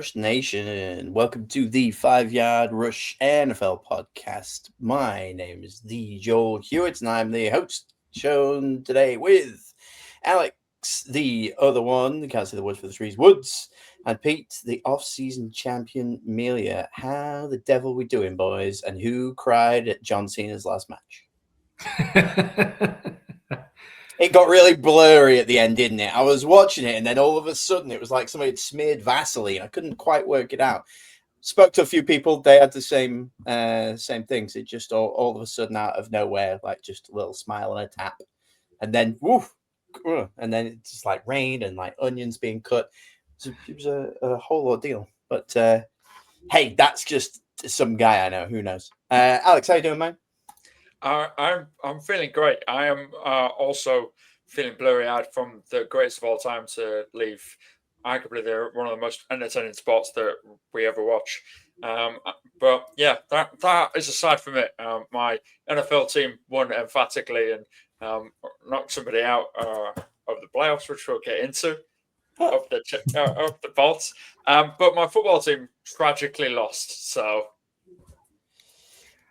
Rush Nation. Welcome to the 5 Yard Rush NFL podcast. My name is the Joel Hewitt, and I'm the host. Shown today with Alex, the other one, can't say the woods for the trees, Woods, and Pete, the off-season champion, Amelia. How the devil we doing, boys? And who cried at John Cena's last match? It got really blurry at the end, didn't it? I was watching it, and then all of a sudden, it was like somebody had smeared Vaseline. I couldn't quite work it out. Spoke to a few people; they had the same things. It just all of a sudden, out of nowhere, like just a little smile and a tap, and then woof, and then it just like rain and like onions being cut. It was a whole ordeal. But hey, that's just some guy I know. Who knows? Alex, how you doing, man? I'm feeling great. I am also feeling blurry-eyed from the greatest of all time to leave. Arguably, they're one of the most entertaining sports that we ever watch. But yeah, that is aside from it. My NFL team won emphatically and knocked somebody out of the playoffs, which we'll get into, of the vaults. But my football team tragically lost. So.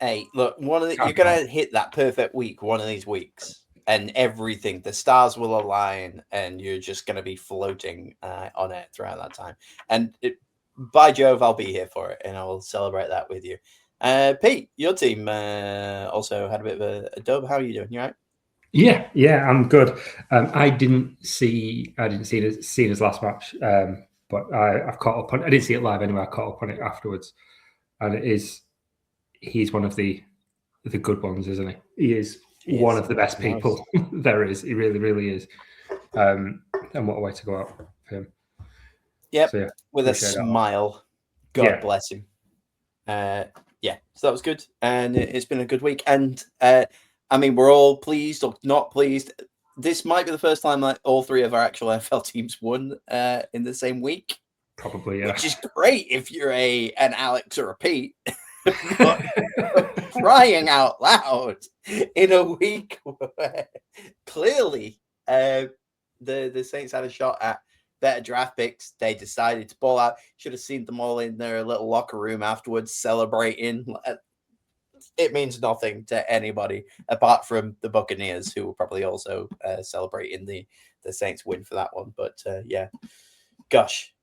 Hey, look, you're gonna hit that perfect week one of these weeks, and everything, the stars will align, and you're just gonna be floating on it throughout that time. And by Jove, I'll be here for it, and I will celebrate that with you. Pete, your team also had a bit of a dub. How are you doing? You all right? Yeah, I'm good. I didn't see Cena's last match, but I've caught up on. I didn't see it live anyway. I caught up on it afterwards, and it is. He's one of the good ones, isn't he? He is one of the best people there is. He really, really is. And what a way to go out for him. Yep, so, with a smile. God bless him. So that was good. And it's been a good week. And, I mean, we're all pleased or not pleased. This might be the first time that all three of our actual NFL teams won in the same week. Probably, yeah. Which is great if you're an Alex or a Pete. But crying out loud in a week where clearly the Saints had a shot at better draft picks. They decided to ball out. Should have seen them all in their little locker room afterwards celebrating. It means nothing to anybody apart from the Buccaneers, who will probably also celebrating the Saints win for that one. But gosh,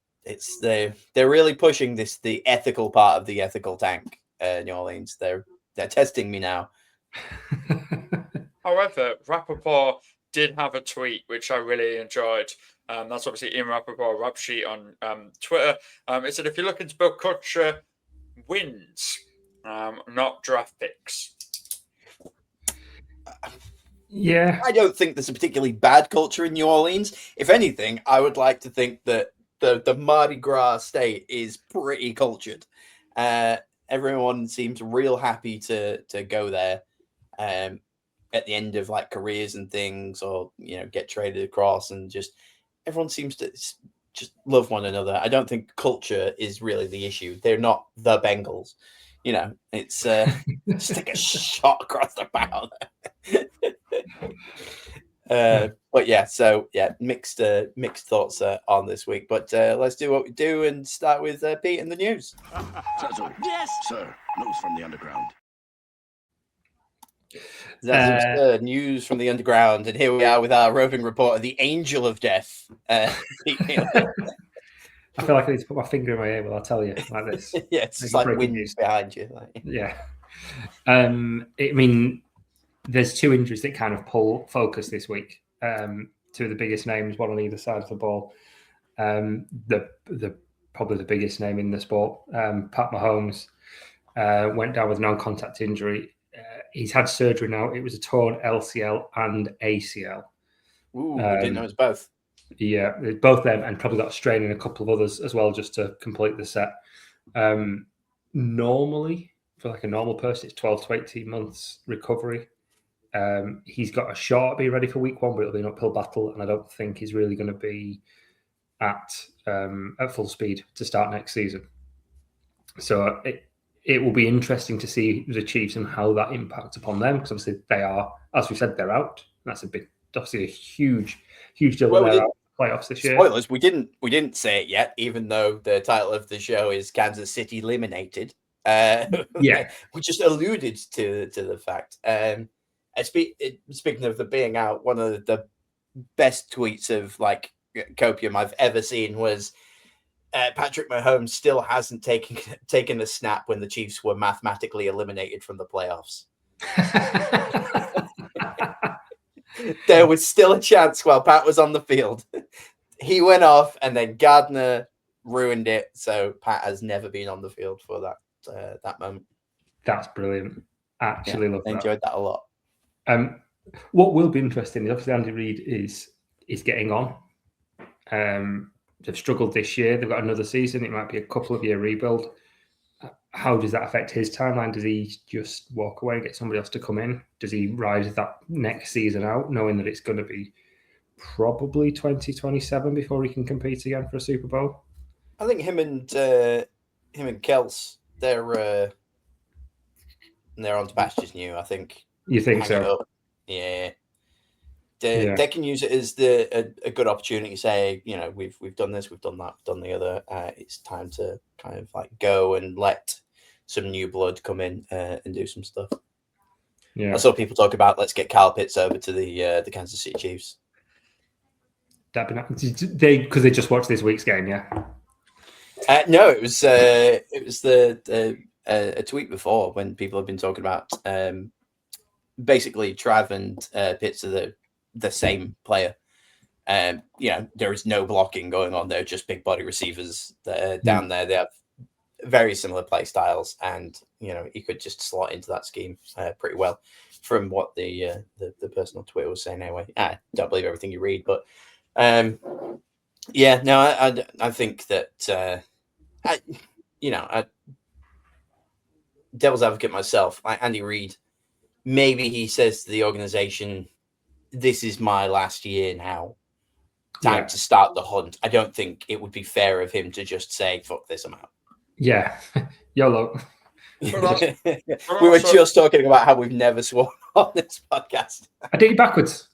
they're really pushing the ethical part of the ethical tank. New Orleans, they're testing me now. However, Rappaport did have a tweet which I really enjoyed. That's obviously Ian Rappaport, Rap Sheet on Twitter. It said, if you're looking to build culture, wins, not draft picks. Yeah. I don't think there's a particularly bad culture in New Orleans. If anything, I would like to think that the Mardi Gras state is pretty cultured. Everyone seems real happy to go there at the end of like careers and things, or get traded across, and just everyone seems to just love one another. I don't think culture is really the issue. They're not the Bengals, It's just like a shot across the bow. But mixed thoughts on this week. But let's do what we do and start with Pete and the news. Yes, sir. News from the underground. That's news from the underground, and here we are with our roving reporter, the Angel of Death. I feel like I need to put my finger in my ear while I tell you like this. Yeah, it's like wind behind you. Yeah. I mean, there's two injuries that kind of pull focus this week. Two of the biggest names, one on either side of the ball. The probably the biggest name in the sport, Pat Mahomes, went down with non-contact injury. He's had surgery now. It was a torn LCL and ACL. Ooh, I didn't know it's both. Yeah, both them, and probably got a strain in a couple of others as well, just to complete the set. Normally, for like a normal person, it's 12 to 18 months recovery. He's got a shot to be ready for week one, but it'll be an uphill battle, and I don't think he's really going to be at full speed to start next season. So it will be interesting to see the Chiefs and how that impacts upon them, because obviously they are, as we said, they're out. That's obviously a huge deal. Well, playoffs this year. Spoilers, we didn't say it yet, even though the title of the show is Kansas City Eliminated. Yeah. We just alluded to the fact. Speaking of the being out, one of the best tweets of like copium I've ever seen was Patrick Mahomes still hasn't taken a snap when the Chiefs were mathematically eliminated from the playoffs. There was still a chance while Pat was on the field. He went off, and then Gardner ruined it. So Pat has never been on the field for that moment. That's brilliant. Actually, love that. Enjoyed that a lot. What will be interesting is obviously Andy Reid is getting on. They've struggled this year. They've got another season. It might be a couple of year rebuild. How does that affect his timeline? Does he just walk away and get somebody else to come in? Does he ride that next season out, knowing that it's going to be probably 2027 before he can compete again for a Super Bowl? I think him and Kels, they're on to pastures new. I think. You think so? Yeah. They can use it as a good opportunity to say, we've done this, we've done that, we've done the other. It's time to kind of like go and let some new blood come in and do some stuff. Yeah, I saw people talk about let's get Kyle Pitts over to the Kansas City Chiefs. That'd be nice. Because they just watched this week's game, yeah. No, it was a tweet before when people have been talking about basically Trav and Pitts are the same player. There is no blocking going on. They're just big body receivers down there. They have very similar play styles, and he could just slot into that scheme pretty well. From what the person on Twitter was saying, anyway. I don't believe everything you read, but I think that devil's advocate myself, like Andy Reid, maybe he says to the organization, this is my last year now. Time to start the hunt. I don't think it would be fair of him to just say, fuck this, I'm out. Yeah. YOLO. We were just talking about how we've never sworn on this podcast. I did it backwards.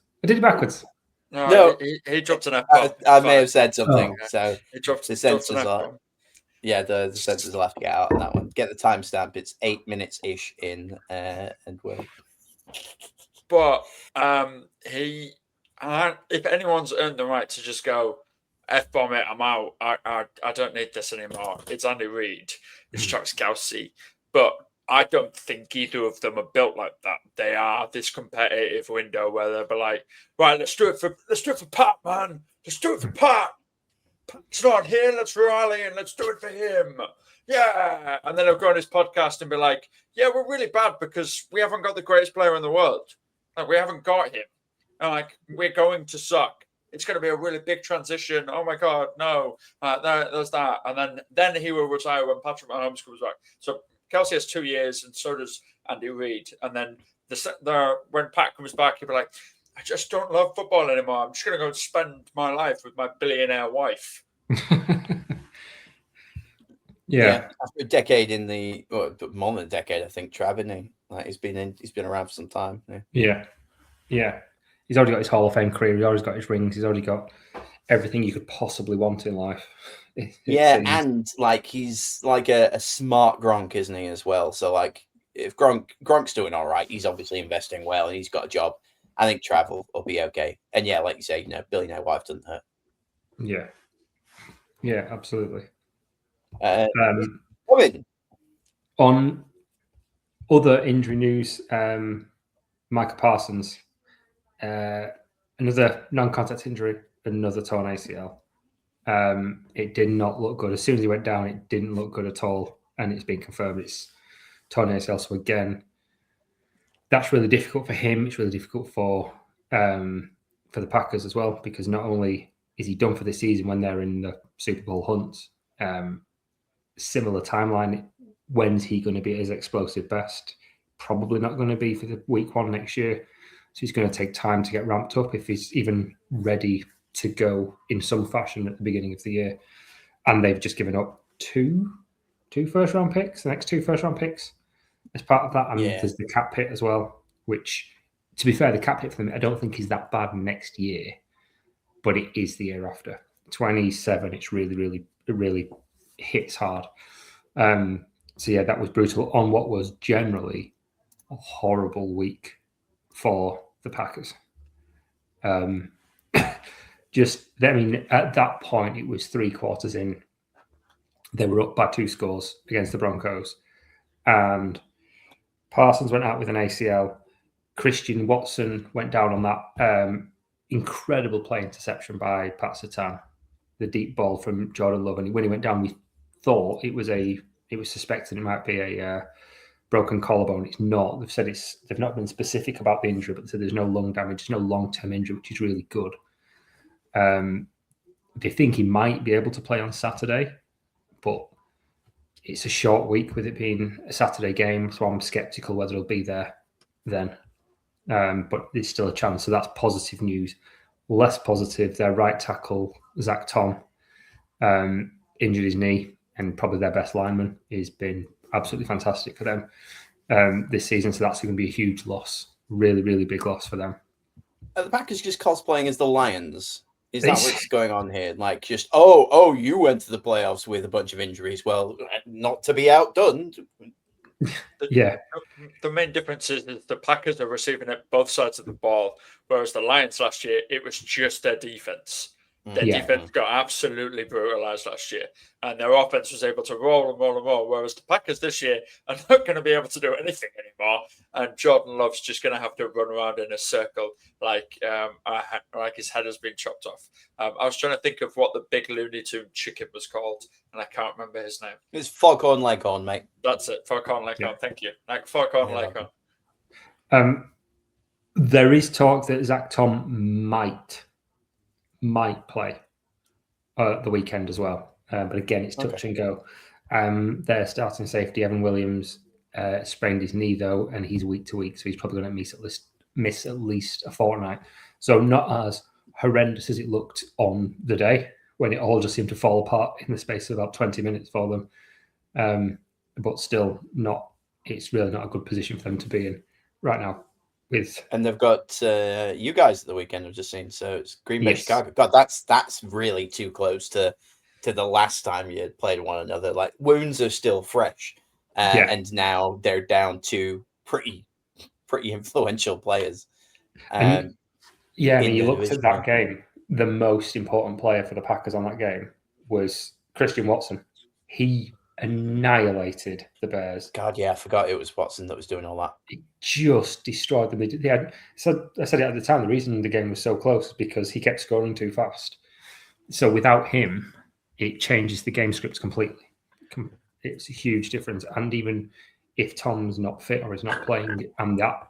No, he dropped an F-bomb. I may have said something. So he dropped the censors are. Yeah, the censors will have to get out on that one. Get the timestamp. It's 8 minutes-ish in, and we'll. But if anyone's earned the right to just go, F-bomb it, I'm out. I don't need this anymore. It's Andy Reid. It's Travis Kelce. But I don't think either of them are built like that. They are this competitive window where they'll be like, right, let's do it for Pat, man. Let's do it for Pat. Pat's not here. Let's rally and let's do it for him. Yeah. And then they'll go on his podcast and be like, yeah, we're really bad because we haven't got the greatest player in the world. Like, we haven't got him. And like, we're going to suck. It's going to be a really big transition. Oh my God, no. There's that. And then he will retire when Patrick Mahomes comes back. So Kelce has 2 years, and so does Andy Reid. And then when Pat comes back, he'll be like, I just don't love football anymore. I'm just going to go and spend my life with my billionaire wife. Yeah. After a decade more than a decade, I think, Trav, isn't he? Like, he's been around for some time. Yeah. He's already got his Hall of Fame career. He's already got his rings. He's already got everything you could possibly want in life. And like he's like a smart Gronk, isn't he, as well? So like if Gronk's doing all right, he's obviously investing well and he's got a job. I think Trav will be okay. And yeah, like you say, billionaire wife doesn't hurt. Yeah, absolutely. On other injury news, Micah Parsons, another non-contact injury, another torn ACL. It did not look good. As soon as he went down, it didn't look good at all. And it's been confirmed it's torn ACL. So again, that's really difficult for him. It's really difficult for the Packers as well, because not only is he done for the season when they're in the Super Bowl hunt, similar timeline. When's he going to be at his explosive best? Probably not going to be for the week 1 next year. So he's going to take time to get ramped up if he's even ready to go in some fashion at the beginning of the year. And they've just given up two first-round picks, the next 2 first-round picks as part of that. And there's the cap hit as well, which, to be fair, the cap hit for them, I don't think is that bad next year. but it is the year after. 27, it's really, it really hits hard. So yeah, that was brutal on what was generally a horrible week for the Packers. At that point, it was 3 quarters in. They were up by 2 scores against the Broncos, and Parsons went out with an ACL. Christian Watson went down on that incredible play interception by Pat Surtain, the deep ball from Jordan Love. And when he went down, we thought it was suspected it might be a broken collarbone. It's not. They've said they've not been specific about the injury, but they said there's no lung damage, there's no long-term injury, which is really good. They think he might be able to play on Saturday, but it's a short week with it being a Saturday game, so I'm skeptical whether he'll be there then. But there's still a chance, so that's positive news. Less positive, their right tackle, Zach Tom, injured his knee, and probably their best lineman. Has been absolutely fantastic for them this season, so that's going to be a huge loss. Really, really big loss for them. Are the Packers just cosplaying as the Lions? Is that what's going on here? Like, just, oh, you went to the playoffs with a bunch of injuries. Well, not to be outdone. Yeah. The main difference is the Packers are receiving it both sides of the ball, whereas the Lions last year, it was just their defense. Their defense got absolutely brutalized last year, and their offense was able to roll and roll and roll, whereas the Packers this year are not going to be able to do anything anymore, and Jordan Love's just going to have to run around in a circle like his head has been chopped off. I was trying to think of what the big Looney Tune chicken was called, and I can't remember his name. It's Foghorn Leghorn, mate. That's it, Foghorn Leghorn. Thank you. Like Foghorn Leghorn. There is talk that Zach Tom might play the weekend as well. But again, it's touch and go. Their starting safety, Evan Williams, sprained his knee, though, and he's week to week, so he's probably going to miss at least a fortnight. So not as horrendous as it looked on the day when it all just seemed to fall apart in the space of about 20 minutes for them. But still, it's really not a good position for them to be in right now. And they've got you guys at the weekend, I've just seen. So it's Green Bay, Chicago. God, that's really too close to the last time you had played one another. Like, wounds are still fresh, and now they're down to pretty influential players. You looked at that game. The most important player for the Packers on that game was Christian Watson. He annihilated the Bears. God, yeah, I forgot it was Watson that was doing all that. It just destroyed them. I said it at the time. The reason the game was so close is because he kept scoring too fast. So without him, it changes the game script completely. It's a huge difference. And even if Tom's not fit or is not playing, and that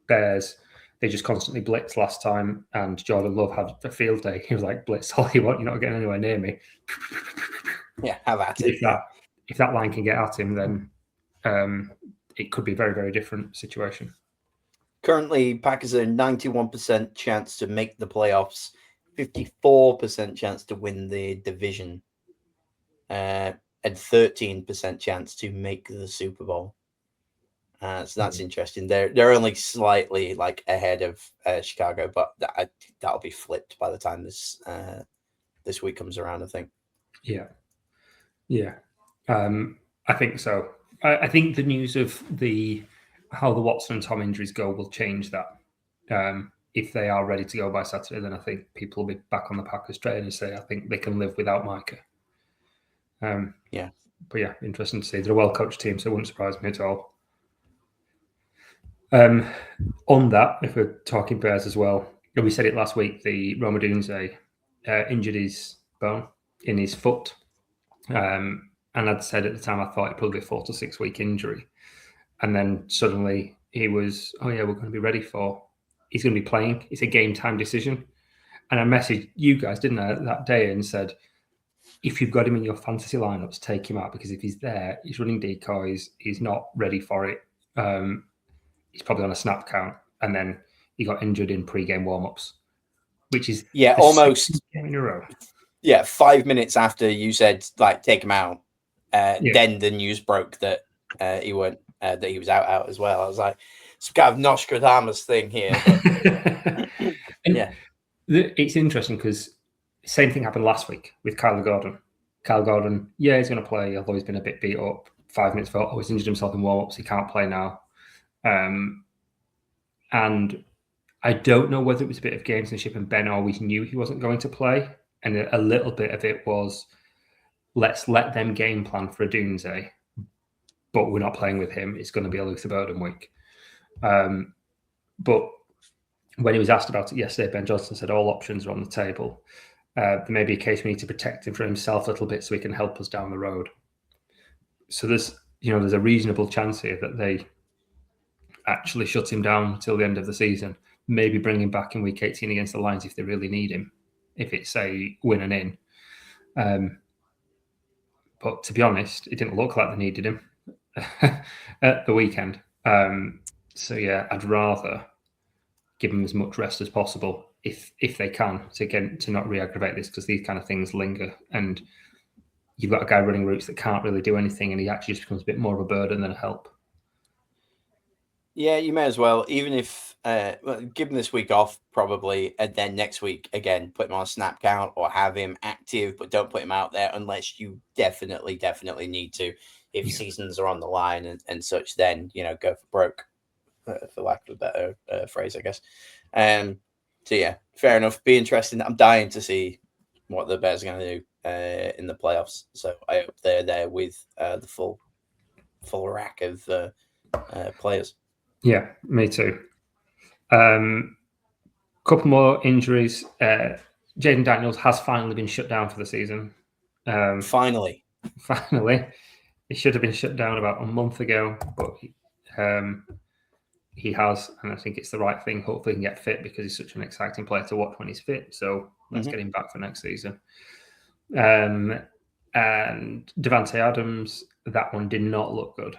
Bears, they just constantly blitzed last time, and Jordan Love had a field day. He was like, "Blitz all you want. You're not getting anywhere near me." Yeah, have at it. If that line can get at him, then it could be a very, very different situation. Currently, Packers are 91% chance to make the playoffs, 54% chance to win the division, and 13% chance to make the Super Bowl. So that's interesting. They're only slightly ahead of Chicago, but that'll be flipped by the time this week comes around, I think. Yeah. I think so. I think the news of how the Watson and Tom injuries go will change that. If they are ready to go by Saturday, then I think people will be back on the Packers train and say, I think they can live without Micah. But yeah, interesting to see. They're a well-coached team, so it wouldn't surprise me at all. On that, if we're talking Bears as well, we said it last week, the Roma Dunze injured his bone in his foot. And I'd said at the time I thought it'd probably be a 4 to 6 week injury. And then suddenly he was, we're going to be ready he's going to be playing. It's a game time decision. And I messaged you guys, didn't I, that day, and said, if you've got him in your fantasy lineups, take him out, because if he's there, he's running decoys, he's not ready for it. He's probably on a snap count. And then he got injured in pre-game warm-ups, which is almost game in a row. 5 minutes after you said take him out, then the news broke that he went that he was out as well. I was like, it's kind of Nostradamus thing here. But, It's interesting because same thing happened last week with Kyle Gordon. Kyle Gordon, yeah, he's going to play, although he's been a bit beat up. 5 minutes for, he's injured himself in warm-ups. He can't play now. And I don't know whether it was a bit of gamesmanship and Ben always knew he wasn't going to play. And a little bit of it was, let's let them game plan for a doomsday, but we're not playing with him. It's going to be a Luther Burden week. But when he was asked about it yesterday, Ben Johnson said all options are on the table. There may be a case we need to protect him for himself a little bit so he can help us down the road. So there's a reasonable chance here that they actually shut him down until the end of the season. Maybe bring him back in week 18 against the Lions if they really need him, if it's a win and in. But to be honest, it didn't look like they needed him at the weekend. So yeah, I'd rather give him as much rest as possible if they can to not re-aggravate this, because these kind of things linger and you've got a guy running routes that can't really do anything and he actually just becomes a bit more of a burden than a help. Yeah, you may as well, even if give him this week off probably, and then next week again put him on a snap count or have him active, but don't put him out there unless you definitely need to. If seasons are on the line and such, then go for broke, for lack of a better phrase, I guess. So yeah, fair enough. Be interesting. I'm dying to see what the Bears are going to do in the playoffs. So I hope they're there with the full rack of players. Yeah, me too. Couple more injuries. Jaden Daniels has finally been shut down for the season. Finally. He should have been shut down about a month ago, but he has, and I think it's the right thing. Hopefully he can get fit because he's such an exciting player to watch when he's fit. So let's get him back for next season. And Devante Adams, that one did not look good.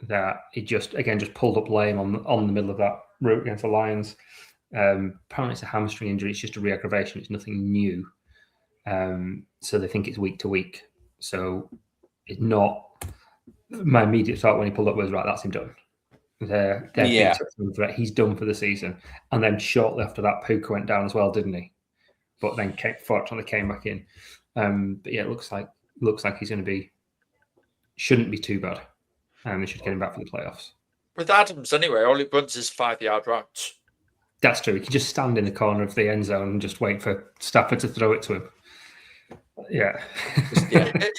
That he just pulled up lame on the middle of that route against the Lions. Apparently it's a hamstring injury. It's just a re-aggravation. It's nothing new. So they think it's week to week. So it's not. My immediate thought when he pulled up was, right, that's him done. He's done for the season. And then shortly after that, Puka went down as well, didn't he? But then fortunately came back in. But yeah, it looks like he's going to be. Shouldn't be too bad. And they should get him back for the playoffs. With Adams, anyway, all he runs is 5-yard routes. That's true. He can just stand in the corner of the end zone and just wait for Stafford to throw it to him. Yeah.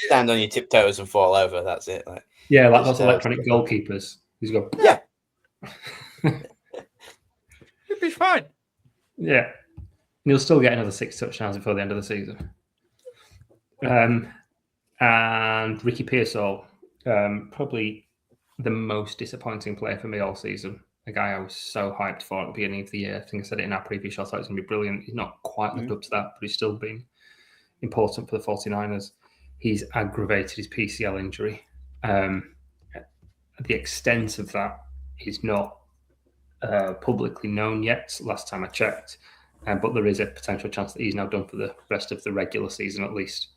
Stand on your tiptoes and fall over. That's it. Like those electronic goalkeepers. He's go. Yeah. He'll be fine. Yeah. And he'll still get another 6 touchdowns before the end of the season. And Ricky Pearsall, probably the most disappointing player for me all season. A guy I was so hyped for at the beginning of the year. I think I said it in our previous show. I thought he was going to be brilliant. He's not quite lived up to that, but he's still been important for the 49ers. He's aggravated his PCL injury. The extent of that is not publicly known yet, last time I checked. But there is a potential chance that he's now done for the rest of the regular season at least.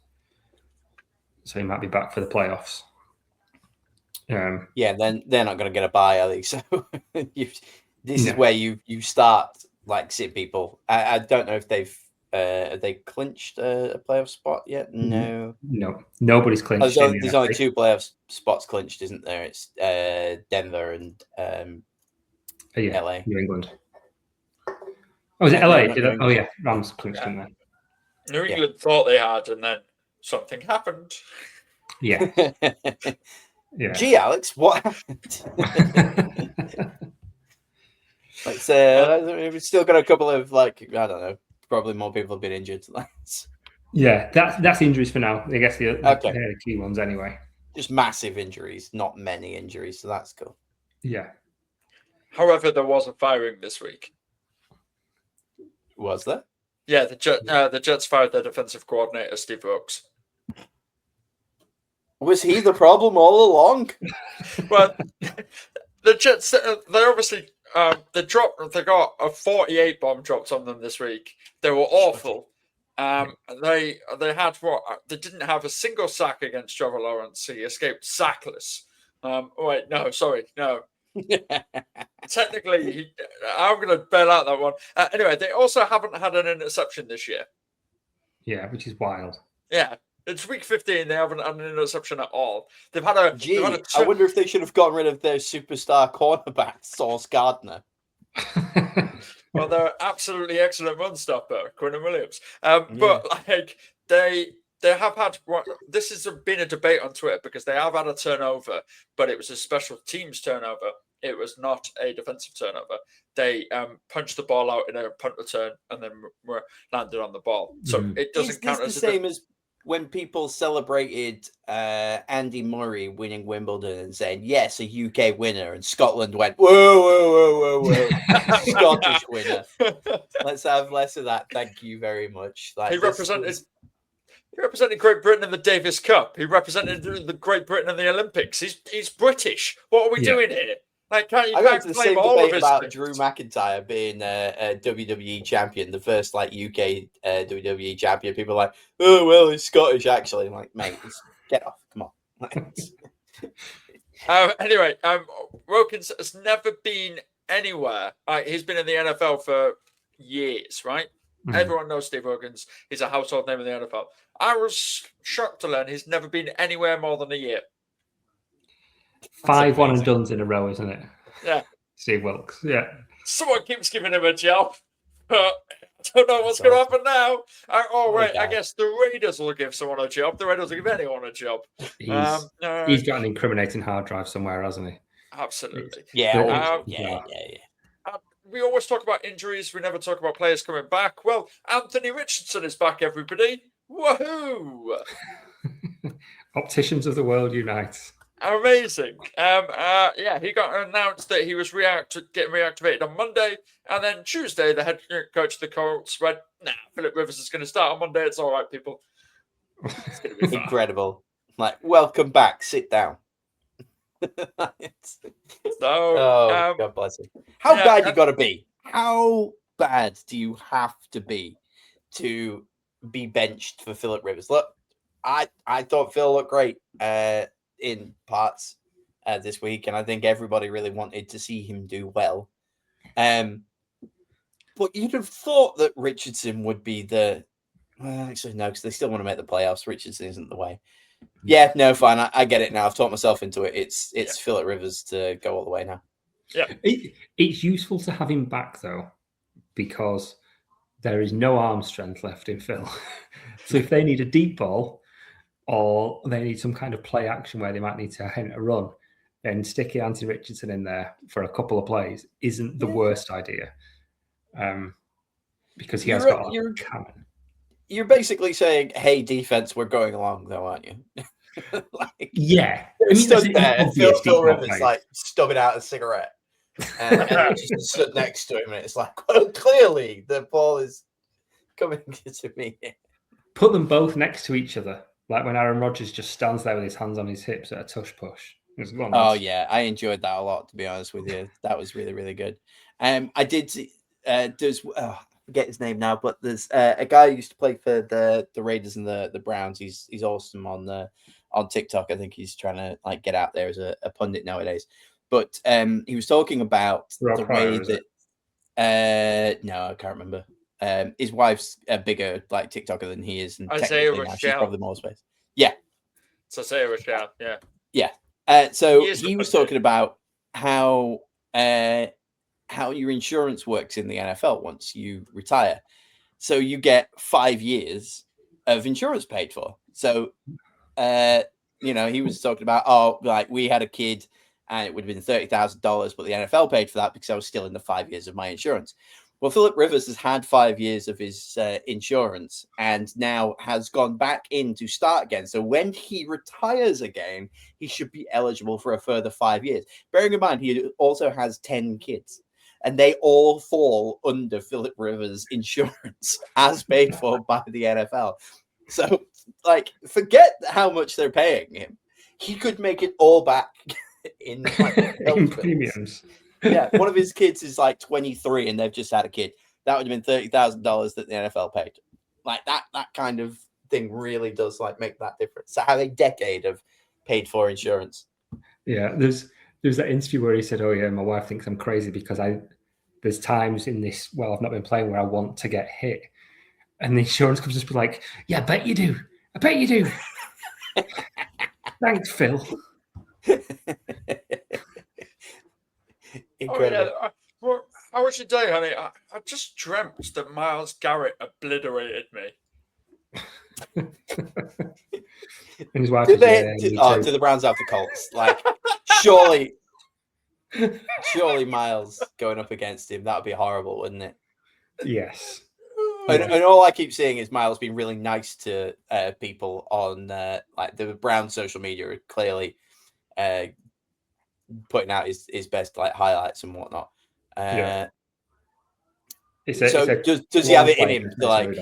So he might be back for the playoffs. Then they're not going to get a bye, are they? So this is where you start sitting people. I don't know if they've have they clinched a playoff spot yet? No, nobody's clinched. There's only 2 playoff spots clinched, isn't there? It's Denver and LA, New England. Oh, is it LA? Rams clinched in there. New England thought they had, and then something happened. Yeah. Yeah. Gee, Alex, what happened? We've still got a couple of I don't know. Probably more people have been injured. Yeah, that's injuries for now. I guess the key ones anyway. Just massive injuries, not many injuries, so that's cool. Yeah. However, there was a firing this week. Was there? Yeah, the Jets fired their defensive coordinator, Steve Wilkes. Was he the problem all along? Well, the Jets, they obviously they got a 48 bomb dropped on them this week. They were awful. They had they didn't have a single sack against Trevor Lawrence. He escaped sackless. No. technically, I'm going to bail out that one. Anyway, they also haven't had an interception this year. Yeah, which is wild. Yeah, it's week 15. They haven't had an interception at all. They've had a. Gee, they've had I wonder if they should have gotten rid of their superstar cornerback, Sauce Gardner. Well, they're absolutely excellent run stopper, Quinton Williams. But like they have had. This has been a debate on Twitter because they have had a turnover, but it was a special teams turnover. It was not a defensive turnover. They punched the ball out in a punt return and then were landed on the ball. So it doesn't count as the same as when people celebrated Andy Murray winning Wimbledon and saying, yes, a UK winner, and Scotland went, whoa, Scottish winner. Let's have less of that. Thank you very much. Like, he represented Great Britain in the Davis Cup. He represented the Great Britain in the Olympics. He's British. What are we doing here? Like, can't I got to the claim same all debate of his about things? Drew McIntyre being a WWE champion, the first like UK WWE champion. People are like, oh well, he's Scottish actually. I'm like, mate, get off, come on. Anyway, Wilkins has never been anywhere. He's been in the NFL for years, right? Mm-hmm. Everyone knows Steve Wilkins. He's a household name in the NFL. I was shocked to learn he's never been anywhere more than a year. 5 one and dones in a row, isn't it? Yeah. Steve Wilkes. Yeah. Someone keeps giving him a job. I don't know what's going to happen now. I guess the Raiders will give someone a job. The Raiders will give anyone a job. He's got an incriminating hard drive somewhere, hasn't he? Absolutely. Yeah. We always talk about injuries. We never talk about players coming back. Well, Anthony Richardson is back, everybody. Woohoo! Opticians of the world unite. Amazing. He got announced that he was getting reactivated on Monday, and then Tuesday, the head coach of the Colts went, Philip Rivers is going to start on Monday. It's all right, people. It's going to be incredible. Like, welcome back. Sit down. God bless him. How bad you got to be? How bad do you have to be benched for Philip Rivers? Look, I thought Phil looked great in parts this week, and I think everybody really wanted to see him do well. But you'd have thought that Richardson would be actually no, because they still want to make the playoffs. Richardson isn't the way. Yeah, no, fine. I get it now. I've talked myself into it. It's Philip Rivers to go all the way now. Yeah, it's useful to have him back though, because there is no arm strength left in Phil. So if they need a deep ball, or they need some kind of play action where they might need to hint a run, then sticking Anthony Richardson in there for a couple of plays isn't the worst idea. Because he has got a cannon. You're basically saying, hey, defense, we're going along, though, aren't you? Yeah. Stood there, Phil Rivers, like, stubbing out a cigarette. And just stood next to him, and it's like, well, clearly, the ball is coming to me. Put them both next to each other. Like when Aaron Rodgers just stands there with his hands on his hips at a tush push. Oh, yeah. I enjoyed that a lot, to be honest with you. That was really, really good. I did see, I forget his name now, but there's a guy who used to play for the Raiders and the Browns. He's awesome on TikTok. I think he's trying to like get out there as a pundit nowadays. But he was talking about the way that no, I can't remember. His wife's a bigger like TikToker than he is, and Isaiah now she's probably more space. Yeah, it's Isaiah Rochelle. Yeah. So he was talking about how your insurance works in the NFL once you retire. So you get 5 years of insurance paid for. So, he was talking about, like we had a kid and it would have been $30,000, but the NFL paid for that because I was still in the 5 years of my insurance. Well, Philip Rivers has had 5 years of his insurance and now has gone back in to start again. So when he retires again, he should be eligible for a further 5 years. Bearing in mind, he also has 10 kids. And they all fall under Philip Rivers' insurance as paid for by the NFL. So, like, forget how much they're paying him. He could make it all back in premiums. Yeah, one of his kids is like 23 and they've just had a kid. That would have been $30,000 that the NFL paid. Like that kind of thing really does like make that difference. To have a decade of paid for insurance. Yeah, was that interview where he said, "Oh yeah, my wife thinks I'm crazy because there's times in this I've not been playing where I want to get hit," and the insurance company just be like, "Yeah, I bet you do. I bet you do." Thanks, Phil. Incredible. Oh, yeah. How was your day, honey? I just dreamt that Miles Garrett obliterated me. And his wife Do is, they? yeah, Do the Browns have the Colts? Like, surely Miles going up against him, that would be horrible, wouldn't it? yes. And all I keep seeing is Miles being really nice to people on like the Brown social media, are clearly putting out his best like highlights and whatnot. Yeah. So does he have it in him to like?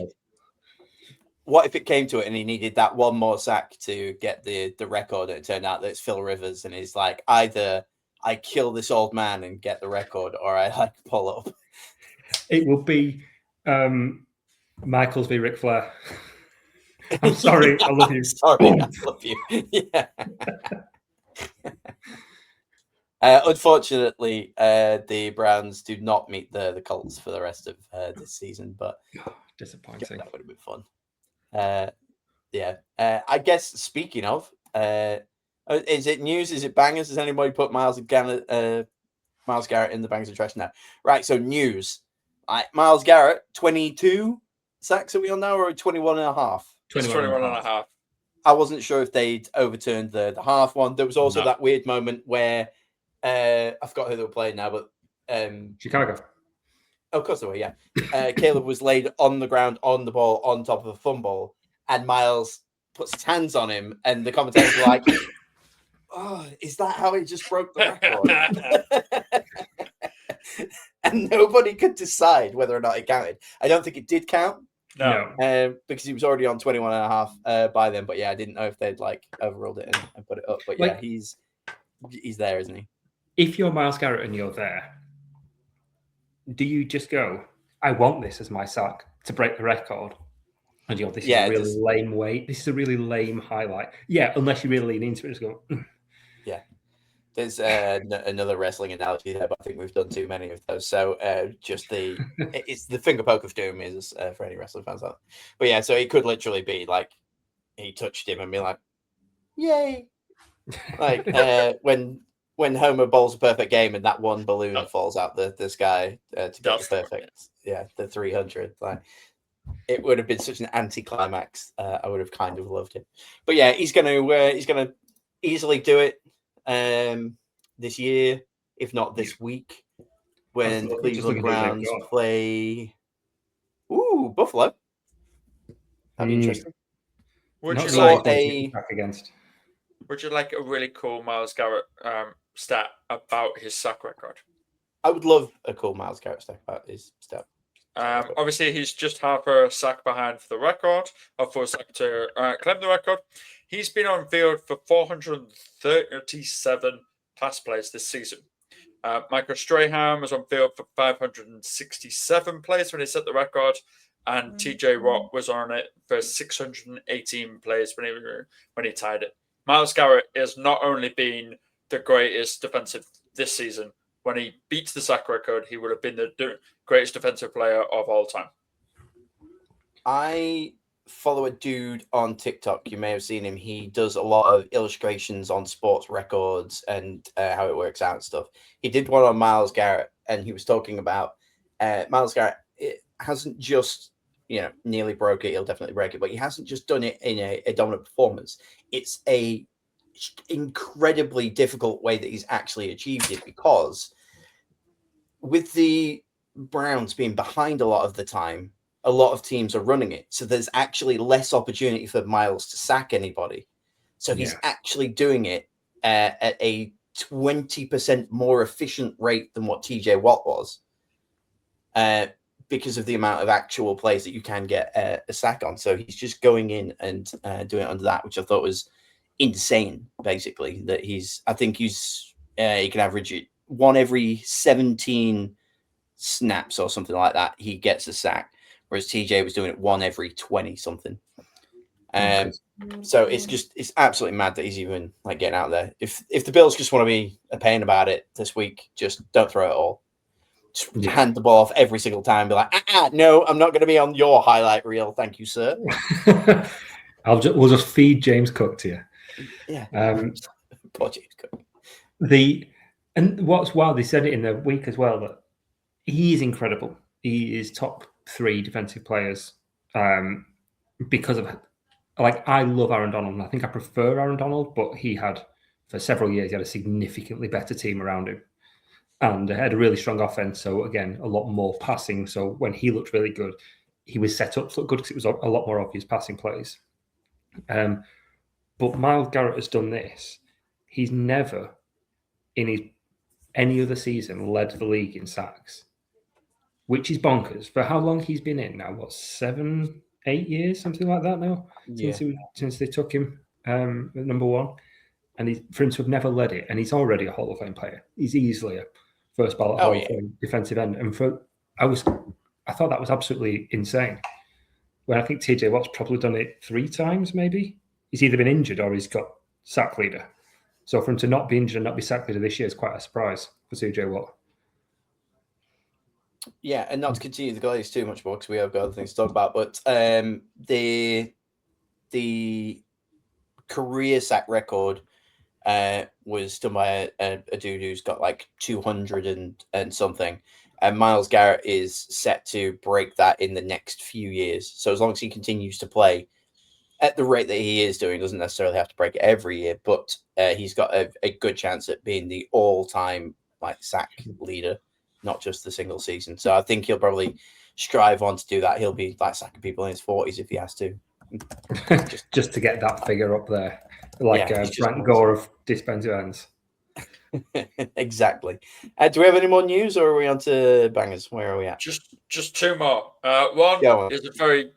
What if it came to it and he needed that one more sack to get the record, and it turned out that it's Phil Rivers, and he's like, either I kill this old man and get the record, or I like pull up. It will be Michaels v. Ric Flair. I'm sorry, I love you. Sorry, I love you. Yeah. Unfortunately, the Browns do not meet the Colts for the rest of this season, but disappointing. That would have been fun. Yeah. I guess speaking of, is it news? Is it bangers? Has anybody put Miles Garrett in the bangers and trash now? Right. So news. Miles Garrett, 22 sacks are we on now, or 21 and a half? 21 and a half. I wasn't sure if they'd overturned the half one. There was also that weird moment where I forgot who they were playing now, but Chicago. Oh, of course they were, yeah. Caleb was laid on the ground on the ball on top of a fumble, and Miles puts his hands on him, and the commentators were like, "Oh, is that how he just broke the record?" And nobody could decide whether or not it counted. I don't think it did count. No. Because he was already on 21 and a half by then. But yeah, I didn't know if they'd like overruled it and put it up. But yeah, he's there, isn't he? If you're Miles Garrett and you're there, do you just go, I want this as my sack to break the record? And you go, this is a really lame way. This is a really lame highlight. Yeah, unless you really lean into it, just go. Yeah. There's another wrestling analogy there, but I think we've done too many of those. So it's the finger poke of doom is for any wrestling fans out. But yeah, so it could literally be like he touched him and be like, "Yay!" Like when Homer bowls a perfect game and that one balloon falls out the sky to get the perfect, the 300. Like it would have been such an anticlimax. I would have kind of loved it. But yeah, he's gonna easily do it. This year, if not this week, when the Cleveland Browns play Buffalo. That'd be interesting. Would you like a really cool Miles Garrett stat about his sack record? I would love a cool Miles Garrett stat about his stat. Obviously, he's just half a sack behind for the record, or for a sack to claim the record. He's been on field for 437 pass plays this season. Michael Strahan was on field for 567 plays when he set the record, and TJ Watt was on it for 618 plays when he tied it. Miles Garrett has not only been the greatest defensive this season. When he beats the sack record, he would have been the greatest defensive player of all time. I follow a dude on TikTok. You may have seen him. He does a lot of illustrations on sports records and how it works out and stuff. He did one on Miles Garrett, and he was talking about Miles Garrett. It hasn't just nearly broke it. He'll definitely break it, but he hasn't just done it in a dominant performance. It's a incredibly difficult way that he's actually achieved it, because with the Browns being behind a lot of the time, a lot of teams are running it. So there's actually less opportunity for Miles to sack anybody. So he's actually doing it at a 20% more efficient rate than what TJ Watt was, because of the amount of actual plays that you can get a sack on. So he's just going in and doing it under that, which I thought was insane. Basically, that he can average it one every 17 snaps or something like that. He gets a sack, whereas TJ was doing it one every 20 something. So it's absolutely mad that he's even like getting out there. If the Bills just want to be a pain about it this week, just don't throw it all. Just hand the ball off every single time. Be like, no, I'm not going to be on your highlight reel. Thank you, sir. We'll just feed James Cook to you. Yeah. Poor James Cook. And what's wild, they said it in the week as well, that he is incredible. He is top 3 defensive players because of, like, I love Aaron Donald, and I think I prefer Aaron Donald, but for several years, he had a significantly better team around him and had a really strong offense. So, again, a lot more passing. So, when he looked really good, he was set up to look good because it was a lot more obvious passing plays. But Myles Garrett has done this. He's never, in any other season, led the league in sacks, which is bonkers. For how long he's been in now? What, 7, 8 years, something like that now? Yeah. Since they took him at number 1. And for him to have never led it, and he's already a Hall of Fame player. He's easily a first ballot Hall of Fame defensive end. And I thought that was absolutely insane. When I think TJ Watt's probably done it 3 times, maybe. He's either been injured or he's got sack leader. So for him to not be injured and not be sack leader this year is quite a surprise for TJ Watt. Yeah, and not to continue the glaze too much more because we have got other things to talk about, but the career sack record was done by a dude who's got like 200 and something. And Myles Garrett is set to break that in the next few years. So as long as he continues to play at the rate that he is doing, doesn't necessarily have to break it every year, but he's got a good chance at being the all-time like sack leader, not just the single season. So I think he'll probably strive on to do that. He'll be like sacking people in his 40s if he has to. just to get that figure up there, like Frank Gore of defensive ends. Exactly. Do we have any more news, or are we on to bangers? Where are we at? Just 2 more. One is a very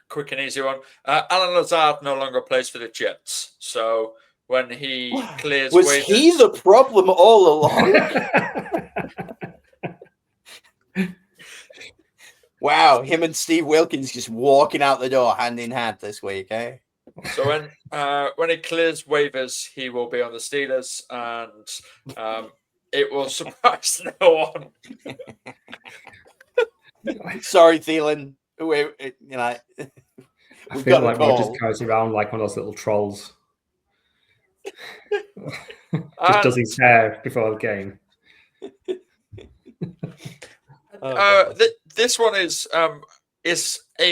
quick and easy one. Alan Lazard no longer plays for the Jets. So when he clears was waivers, he the problem all along? Wow, him and Steve Wilkins just walking out the door hand in hand this week, eh? So when he clears waivers, he will be on the Steelers, and it will surprise no one. I Sorry, Thielen. I feel like Roger just carries around like one of those little trolls. Just does his hair before the game. This one is a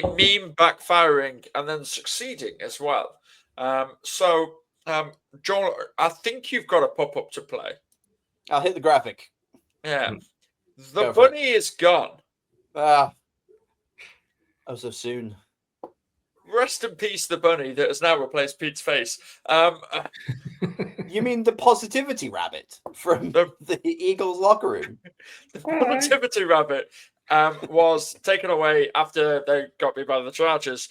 meme backfiring and then succeeding as well. John, I think you've got a pop-up to play. I'll hit the graphic. Yeah. The bunny is gone. Oh, so soon. Rest in peace, the bunny that has now replaced Pete's face. You mean the positivity rabbit from the Eagles locker room? The positivity rabbit was taken away after they got beat by the Chargers.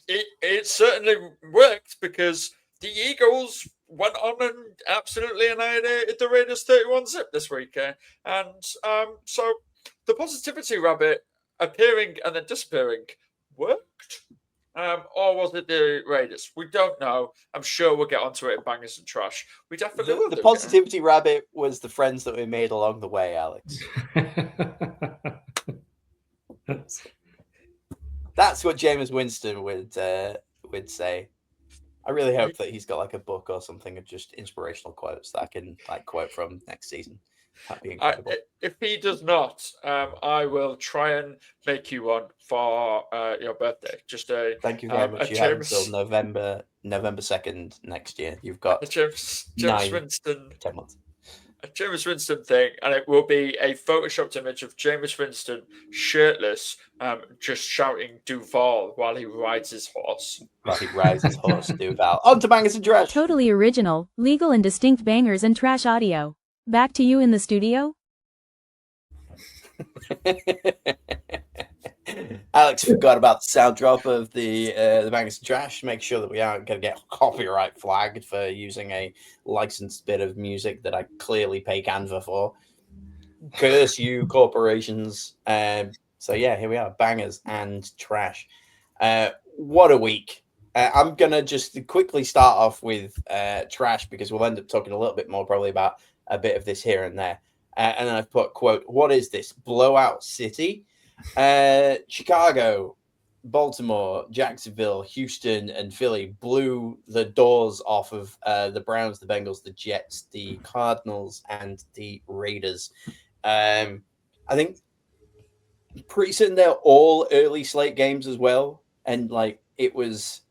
It certainly worked because the Eagles went on and absolutely annihilated the Raiders 31-0 this week. So the positivity rabbit appearing and then disappearing worked. Or was it the Raiders? We don't know. I'm sure we'll get onto it in Bangers and Trash. We definitely will. The positivity rabbit was the friends that we made along the way, Alex. That's what Jameis Winston would say. I really hope that he's got like a book or something of just inspirational quotes that I can like quote from next season. That'd be incredible. If he does not, I will try and make you one for your birthday. Thank you very much. You have until November 2nd next year. You've got James Winston 10 months. A Jameis Winston thing, and it will be a photoshopped image of Jameis Winston shirtless, just shouting Duval while he rides his horse. Duval. On to Bangers and Trash. Totally original, legal and distinct bangers and trash audio. Back to you in the studio. Alex forgot about the sound drop of the Bangers and Trash. Make sure that we aren't going to get copyright flagged for using a licensed bit of music that I clearly pay Canva for. Curse you, corporations. So yeah, here we are, Bangers and Trash. What a week. I'm going to just quickly start off with trash because we'll end up talking a little bit more probably about a bit of this here and there. And then I've put, quote, what is this? Blowout city? Chicago, Baltimore, Jacksonville, Houston, and Philly blew the doors off of the Browns, the Bengals, the Jets, the Cardinals, and the Raiders. I think pretty certain they're all early slate games as well. And like it was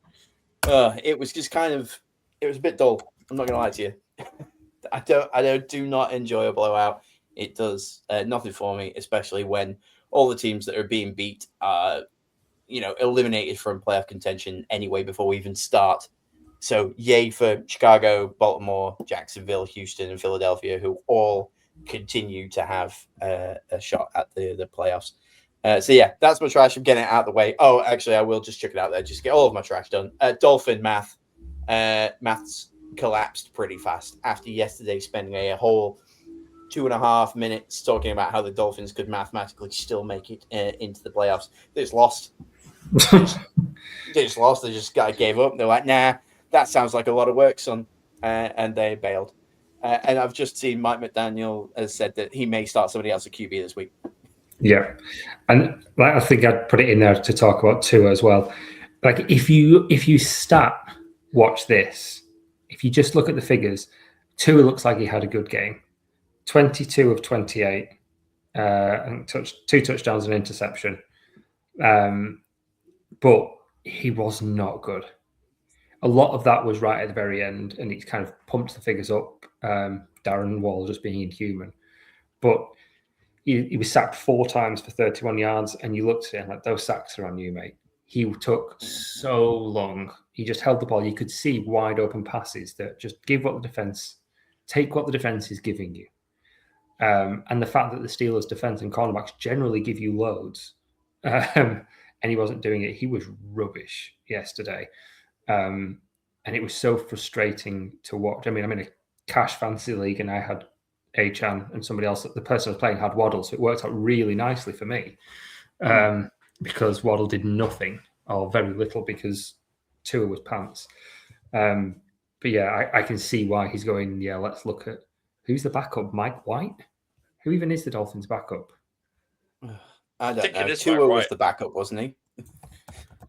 just kind of, it was a bit dull. I'm not gonna lie to you. I do not enjoy a blowout. It does nothing for me, especially when all the teams that are being beat are, eliminated from playoff contention anyway before we even start. So yay for Chicago, Baltimore, Jacksonville, Houston, and Philadelphia, who all continue to have a shot at the playoffs. So yeah, that's my trash. I'm getting it out of the way. Oh, actually, I will just check it out there. Just get all of my trash done. Dolphin math. Maths collapsed pretty fast after yesterday spending a whole 2.5 minutes talking about how the Dolphins could mathematically still make it into the playoffs. They just lost. They just gave up. They're like, nah, that sounds like a lot of work, son. And they bailed. And I've just seen Mike McDaniel has said that he may start somebody else at QB this week. Yeah, and I think I'd put it in there to talk about Tua as well. Like if you watch this, if you just look at the figures, Tua looks like he had a good game. 22 of 28, and 2 touchdowns and interception. But he was not good. A lot of that was right at the very end, and he kind of pumped the figures up. Darren Wall just being inhuman, but he was sacked 4 times for 31 yards, and you looked at him like, those sacks are on you, mate. He took so long. He just held the ball. You could see wide open passes that just take what the defense is giving you. And the fact that the Steelers' defense and cornerbacks generally give you loads, and he wasn't doing it. He was rubbish yesterday. And it was so frustrating to watch. I mean, I'm in a cash fantasy league, and I had Achan and somebody else, the person I was playing had Waddle, so it worked out really nicely for me because Waddle did nothing or very little because Tua was pants. But yeah, I can see why he's going, yeah, let's look at who's the backup, Mike White? Who even is the Dolphins' backup? I don't know. Tua was the backup, wasn't he?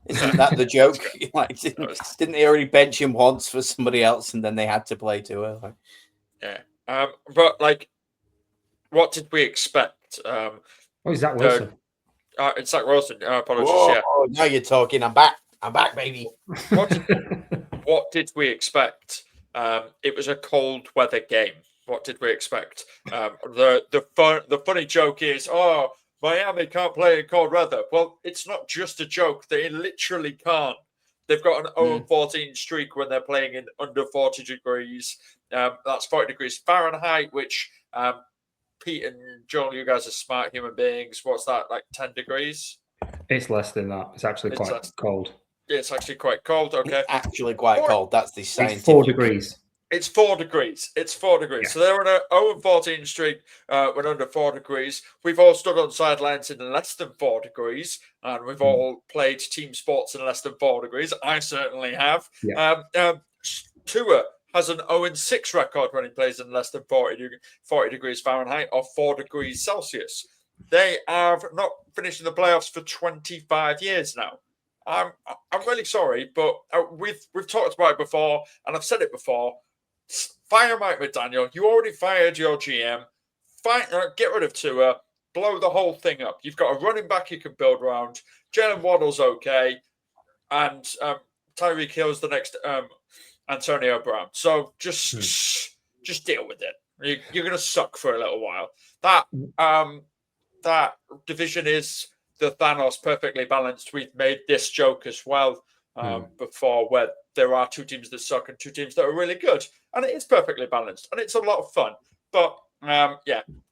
Isn't that the joke? Like, didn't they already bench him once for somebody else and then they had to play Tua? Like... Yeah. But like, what did we expect? Is Zach Wilson? It's Zach Wilson. Apologies. Whoa, yeah. Now you're talking. I'm back, baby. What did we expect? It was a cold weather game. What did we expect? The funny joke is, Miami can't play in cold weather. Well, it's not just a joke. They literally can't. They've got an 0-14 streak when they're playing in under 40 degrees. That's 40 degrees Fahrenheit, which Pete and Joel, you guys are smart human beings. What's that, like 10 degrees? It's less than that. It's actually quite cold. It's actually quite cold, okay. It's actually quite cold. That's the scientific. It's 4 degrees. It's 4 degrees. It's 4 degrees. Yeah. So they're on an 0-14 streak when under 4 degrees. We've all stood on sidelines in less than 4 degrees, and we've all played team sports in less than 4 degrees. I certainly have. Yeah. Tua has an 0-6 record when he plays in less than 40 degrees Fahrenheit or 4 degrees Celsius. They have not finished in the playoffs for 25 years now. I'm really sorry, but we've talked about it before, and I've said it before. Fire Mike McDaniel. You already fired your GM. Get rid of Tua. Blow the whole thing up. You've got a running back you can build around. Jalen Waddle's okay, and Tyreek Hill's the next Antonio Brown. So just deal with it. You're going to suck for a little while. That division is the Thanos perfectly balanced. We've made this joke as well before, where there are 2 teams that suck and 2 teams that are really good, and it is perfectly balanced and it's a lot of fun. But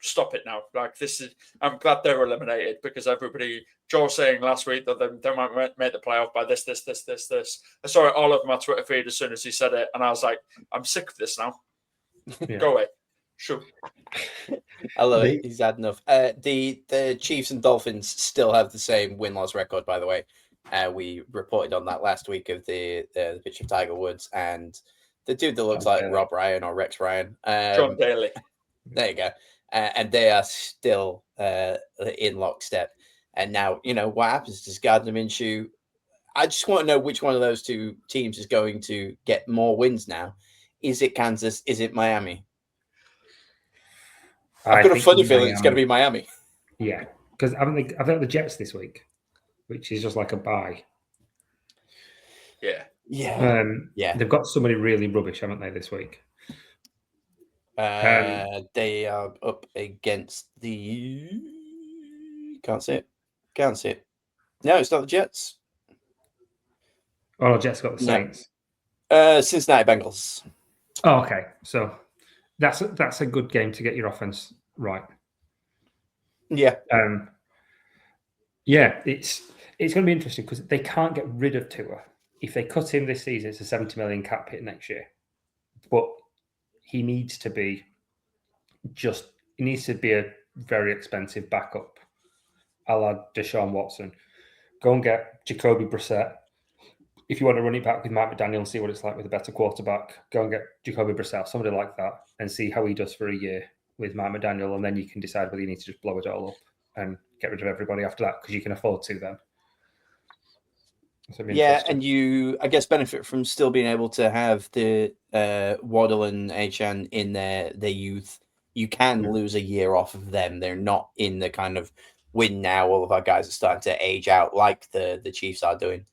stop it now. Like, this is, I'm glad they're eliminated because everybody, Joe was saying last week that they might make the playoff by this. I saw it all over my Twitter feed as soon as he said it, and I was like, I'm sick of this now. Yeah. Go away. Sure. I love it. He's had enough. The Chiefs and Dolphins still have the same win-loss record, by the way. We reported on that last week of the picture of Tiger Woods and the dude that looks like Rob Ryan or Rex Ryan. John Daly. There you go. And they are still in lockstep. And now, what happens? Does Gardner Minshew? I just want to know which one of those two teams is going to get more wins now. Is it Kansas? Is it Miami? I've got a funny feeling it's going to be Miami. Yeah, because I think the Jets this week, which is just like a bye. Yeah. Yeah. They've got somebody really rubbish, haven't they, this week? They are up against the. Can't see it. No, it's not the Jets. Oh, no, Jets got the Saints. Cincinnati Bengals. Oh, okay. So that's a good game to get your offense right. Yeah. It's going to be interesting because they can't get rid of Tua. If they cut him this season, it's a 70 million cap hit next year. But he needs to be a very expensive backup, a la Deshaun Watson. Go and get Jacoby Brissett. If you want to run it back with Matt McDaniel and see what it's like with a better quarterback, go and get Jacoby Brissett, somebody like that, and see how he does for a year with Matt McDaniel, and then you can decide whether you need to just blow it all up and get rid of everybody after that, because you can afford to then. Yeah, and you, I guess, benefit from still being able to have the Waddle and Achan in their youth. You can lose a year off of them. They're not in the kind of win now. All of our guys are starting to age out like the Chiefs are doing.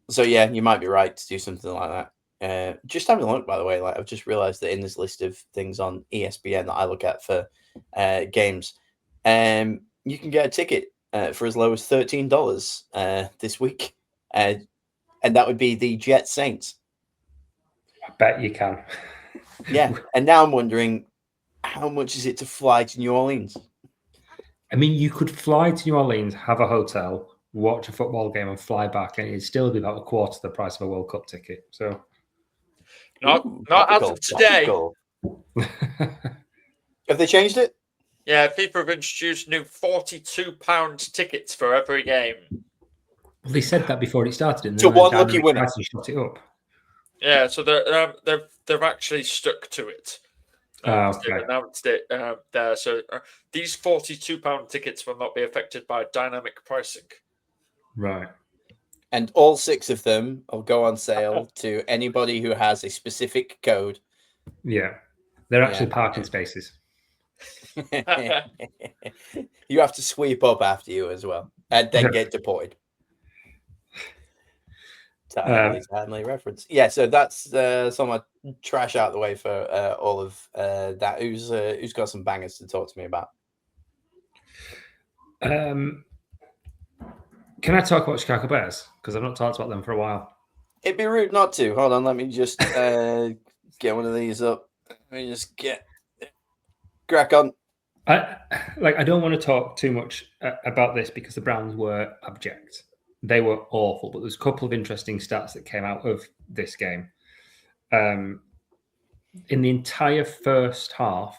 So yeah, you might be right to do something like that. Just having a look, by the way, I've just realized that in this list of things on ESPN that I look at for games, you can get a ticket for as low as $13 this week, and that would be the Jets Saints. I bet you can. Yeah, and now I'm wondering, how much is it to fly to New Orleans? I mean, you could fly to New Orleans, have a hotel, watch a football game, and fly back, and it'd still be about a quarter the price of a World Cup ticket. So, not as of today. Have they changed it? Yeah, people have introduced new £42 tickets for every game. Well, they said that before it started. And so one lucky winner shot it up. Yeah, so they've actually stuck to it. Okay. They've announced it there. So these £42 tickets will not be affected by dynamic pricing. Right. And all 6 of them will go on sale to anybody who has a specific code. Yeah. They're actually parking spaces. You have to sweep up after you as well, and then get deported. Timely reference. Yeah, so that's some of my trash out of the way for all of that. Who's got some bangers to talk to me about? Can I talk about Chicago Bears? Because I've not talked about them for a while. It'd be rude not to. Hold on, let me just get one of these up. Let me just crack on. I don't want to talk too much about this because the Browns were abject. They were awful, but there's a couple of interesting stats that came out of this game. In the entire first half,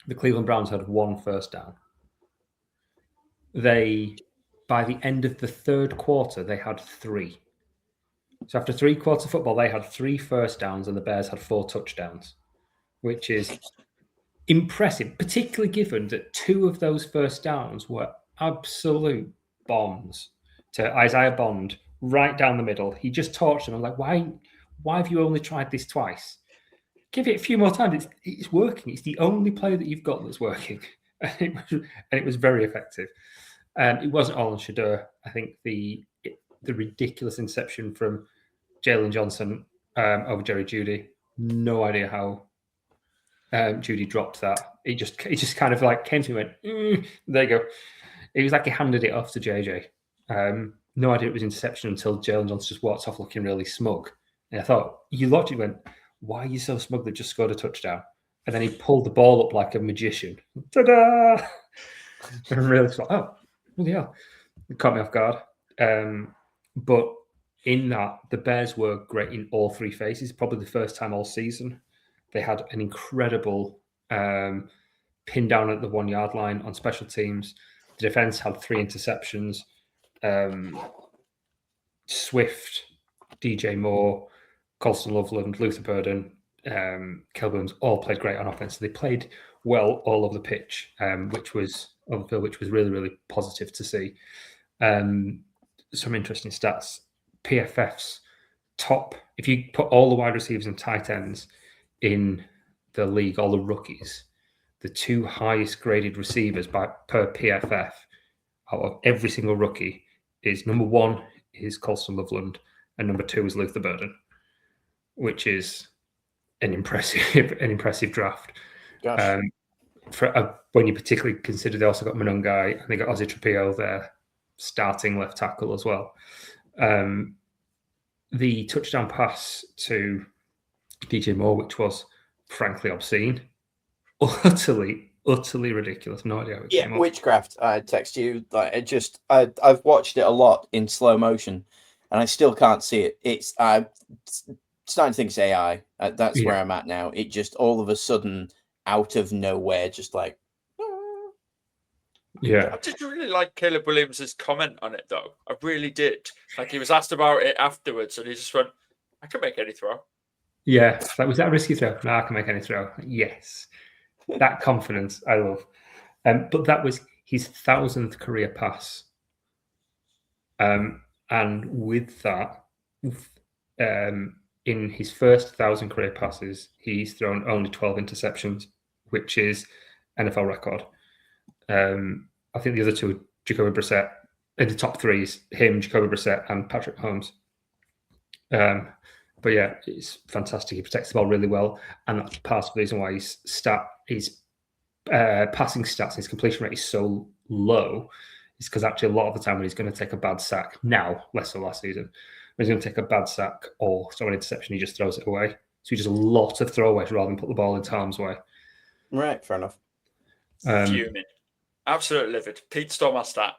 the Cleveland Browns had 1 first down. By the end of the third quarter, they had 3. So after 3 quarters of football, they had 3 first downs and the Bears had 4 touchdowns, which is impressive, particularly given that 2 of those first downs were absolute bombs to Isaiah Bond right down the middle. He just torched them. I'm like, why have you only tried this twice? Give it a few more times. It's working. It's the only play that you've got that's working. And it was very effective. It wasn't all on Shedeur. I think the ridiculous inception from Jalen Johnson over Jerry Jeudy. No idea how Jeudy dropped that. It just kind of like came to me and went, there you go. It was like he handed it off to JJ. No idea it was interception until Jalen Johnson just walked off looking really smug. And I thought, you looked and went, why are you so smug that just scored a touchdown? And then he pulled the ball up like a magician. Ta-da! And really thought, oh, yeah. It caught me off guard. But in that, the Bears were great in all 3 phases. Probably the first time all season. They had an incredible pin down at the 1 yard line on special teams. The defense had 3 interceptions. Swift, DJ Moore, Colston Loveland, Luther Burden, Caleb Williams all played great on offense. So they played well all over the pitch, which was really, really positive to see. Some interesting stats. PFF's top, if you put all the wide receivers and tight ends in the league, all the rookies, the two highest graded receivers per PFF out of every single rookie is number one is Colston Loveland and number two is Luther Burden, which is an impressive draft. When you particularly consider they also got Manungai and they got Ozzy Trapio there, starting left tackle as well. The touchdown pass to DJ Moore, which was frankly obscene, utterly ridiculous. No idea how it came up. Witchcraft. I text you. I've watched it a lot in slow motion, and I still can't see it. It's starting to think it's AI. That's where I'm at now. It just all of a sudden, out of nowhere, just like. Yeah. I did really like Caleb Williams' comment on it, though. I really did. Like, he was asked about it afterwards, and he just went, I can make any throw. Yeah. Like, was that a risky throw? No, I can make any throw. Yes. That confidence, I love. But that was his 1,000th career pass. And with that, in his first 1,000 career passes, he's thrown only 12 interceptions, which is NFL record. I think the other two are Jacoby Brissett. In the top three is him, Jacoby Brissett, and Patrick Mahomes. But yeah, it's fantastic. He protects the ball really well, and that's part of the reason why his passing stats, his completion rate is so low. Is because actually a lot of the time when he's going to take a bad sack, now less so last season, when he's going to take a bad sack or throw an interception, he just throws it away. So he does a lot of throwaways rather than put the ball into harm's way. Right, fair enough. Fuming. Absolutely livid. Pete stole my stat.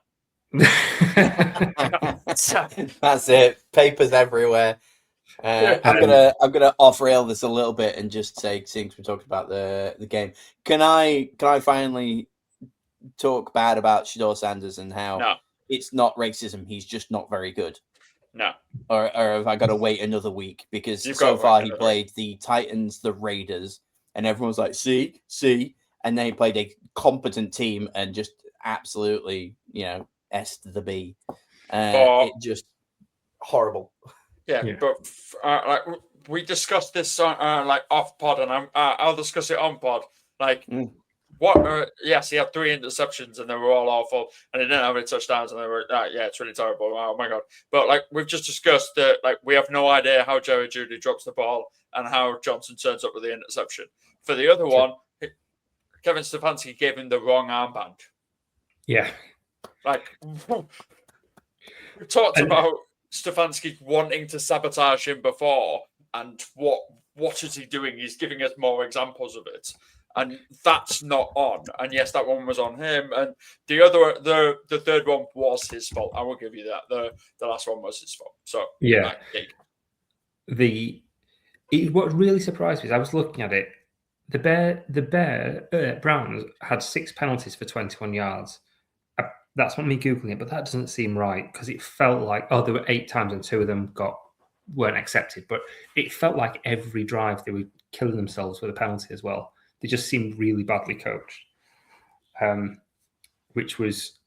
That's it. Papers everywhere. I'm gonna off rail this a little bit and just say, since we talked about the game, can I finally talk bad about Shedeur Sanders and how it's not racism? He's just not very good. No. Or have I got to wait another week? Because so far he played the Titans, the Raiders, and everyone's like, see, and then he played a competent team and just absolutely, S'd the B. It just horrible. Yeah. But like we discussed this like off pod, and I'll discuss it on pod. Like what? Yes, he had 3 interceptions, and they were all awful, and he didn't have any touchdowns, and they were it's really terrible. Oh my god! But like we've just discussed that, like we have no idea how Jerry Jeudy drops the ball and how Johnson turns up with the interception. For the other one, Kevin Stefanski gave him the wrong armband. Yeah. Like, we talked about Stefanski wanting to sabotage him before, and what is he doing? He's giving us more examples of it. And that's not on. And yes, that one was on him. And the third one was his fault. I will give you that. The last one was his fault. So yeah. What really surprised me is I was looking at it. The Browns had 6 penalties for 21 yards. That's not me Googling it, but that doesn't seem right because it felt like, there were 8 times and 2 of them weren't accepted. But it felt like every drive they were killing themselves with a penalty as well. They just seemed really badly coached, which was,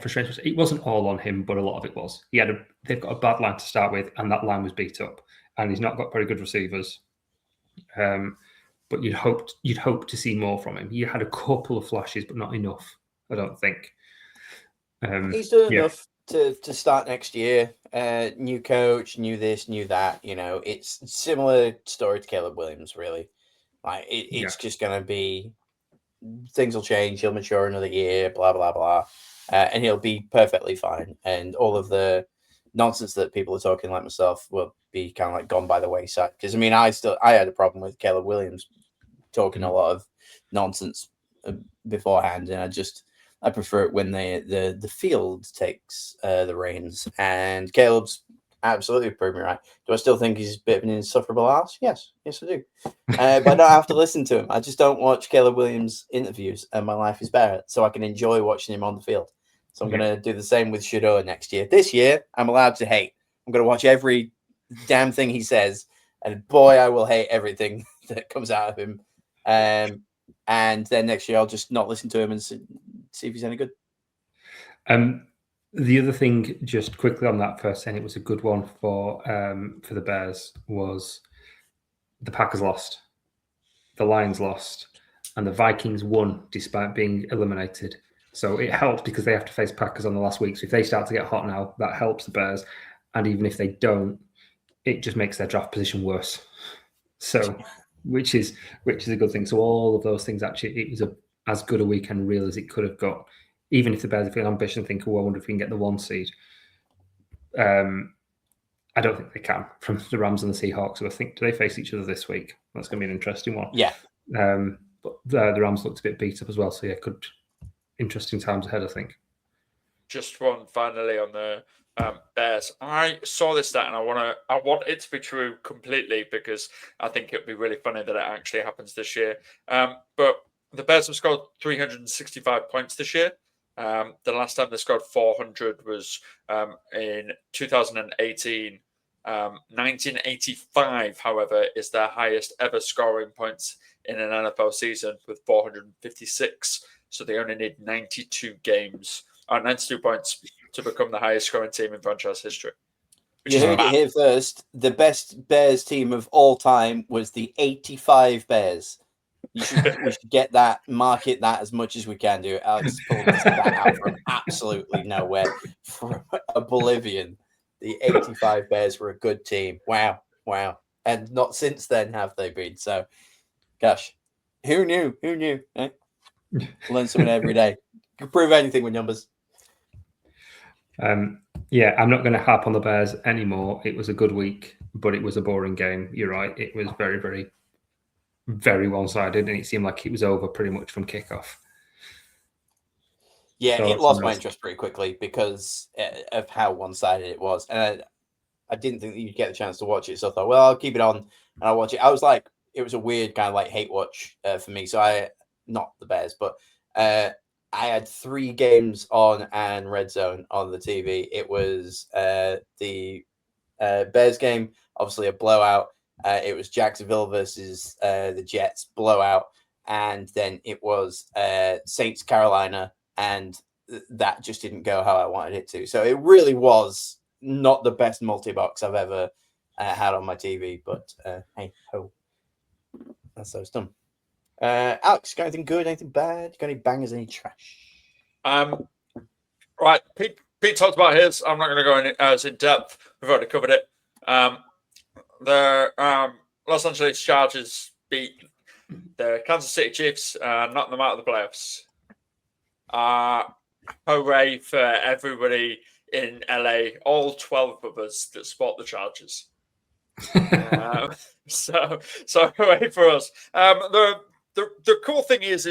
frustrating. It wasn't all on him, but a lot of it was. They've got a bad line to start with, and that line was beat up, and he's not got very good receivers. But you'd hope to see more from him. He had a couple of flashes, but not enough, I don't think. He's done enough to start next year. New coach, new this, new that. It's a similar story to Caleb Williams, really. Like it's just going to be, things will change. He'll mature another year, blah, blah, blah. And he'll be perfectly fine. And all of the nonsense that people are talking like myself will be kind of like gone by the wayside. Because, I had a problem with Caleb Williams talking a lot of nonsense beforehand. And I prefer it when the field takes the reins. And Caleb's absolutely proved me right. Do I still think he's a bit of an insufferable ass? Yes, I do. But I don't have to listen to him. I just don't watch Caleb Williams interviews, and my life is better, so I can enjoy watching him on the field. So I'm going to do the same with Shador next year. This year, I'm allowed to hate. I'm going to watch every damn thing he says. And boy, I will hate everything that comes out of him. And then next year, I'll just not listen to him and see if he's any good. The other thing, just quickly on that first, saying it was a good one for the Bears, was the Packers lost, the Lions lost, and the Vikings won despite being eliminated. So it helps because they have to face Packers on the last week. So if they start to get hot now, that helps the Bears. And even if they don't, it just makes their draft position worse. So, which is a good thing. So all of those things, actually, it was as good a weekend real as it could have got. Even if the Bears are feeling ambitious and think, oh, I wonder if we can get the 1 seed. I don't think they can from the Rams and the Seahawks. So I think, do they face each other this week? That's going to be an interesting one. Yeah. But the Rams looked a bit beat up as well. So yeah, interesting times ahead, I think. Just one finally on the Bears. I saw this stat and I want it to be true completely because I think it'd be really funny that it actually happens this year. But the Bears have scored 365 points this year. The last time they scored 400 was in 2018. 1985, however, is their highest ever scoring points in an NFL season with 456. So they only need 92 points to become the highest scoring team in franchise history. You heard it here first. The best Bears team of all time was the 85 Bears. We should get that, market that as much as we can do. Alex pulled that out from absolutely nowhere, from oblivion. The 85 Bears were a good team. Wow. And not since then have they been. So, gosh, who knew? Eh? Learn something every day. You can prove anything with numbers. Yeah, I'm not going to harp on the Bears anymore. It was a good week, but it was a boring game. You're right. It was very, very, very one-sided, and it seemed like it was over pretty much from kickoff. Yeah, it lost my interest pretty quickly because of how one-sided it was. And I didn't think that you'd get the chance to watch it. So I thought, well, I'll keep it on and I'll watch it. I was like, it was a weird kind of like hate watch for me. So not the Bears, but I had 3 games on and Red Zone on the TV. It was the Bears game, obviously a blowout. It was Jacksonville versus the Jets, blowout. And then it was Saints Carolina, and that just didn't go how I wanted it to. So it really was not the best multi-box I've ever had on my TV. But hey, ho. That's so it's done. Alex, got anything good, anything bad? Got any bangers, any trash? Right, Pete talked about his. I'm not going to go in depth. We've already covered it. The Los Angeles Chargers beat the Kansas City Chiefs, knocked them out of the playoffs. Hooray for everybody in LA, all 12 of us that support the Chargers. So hooray for us. The cool thing is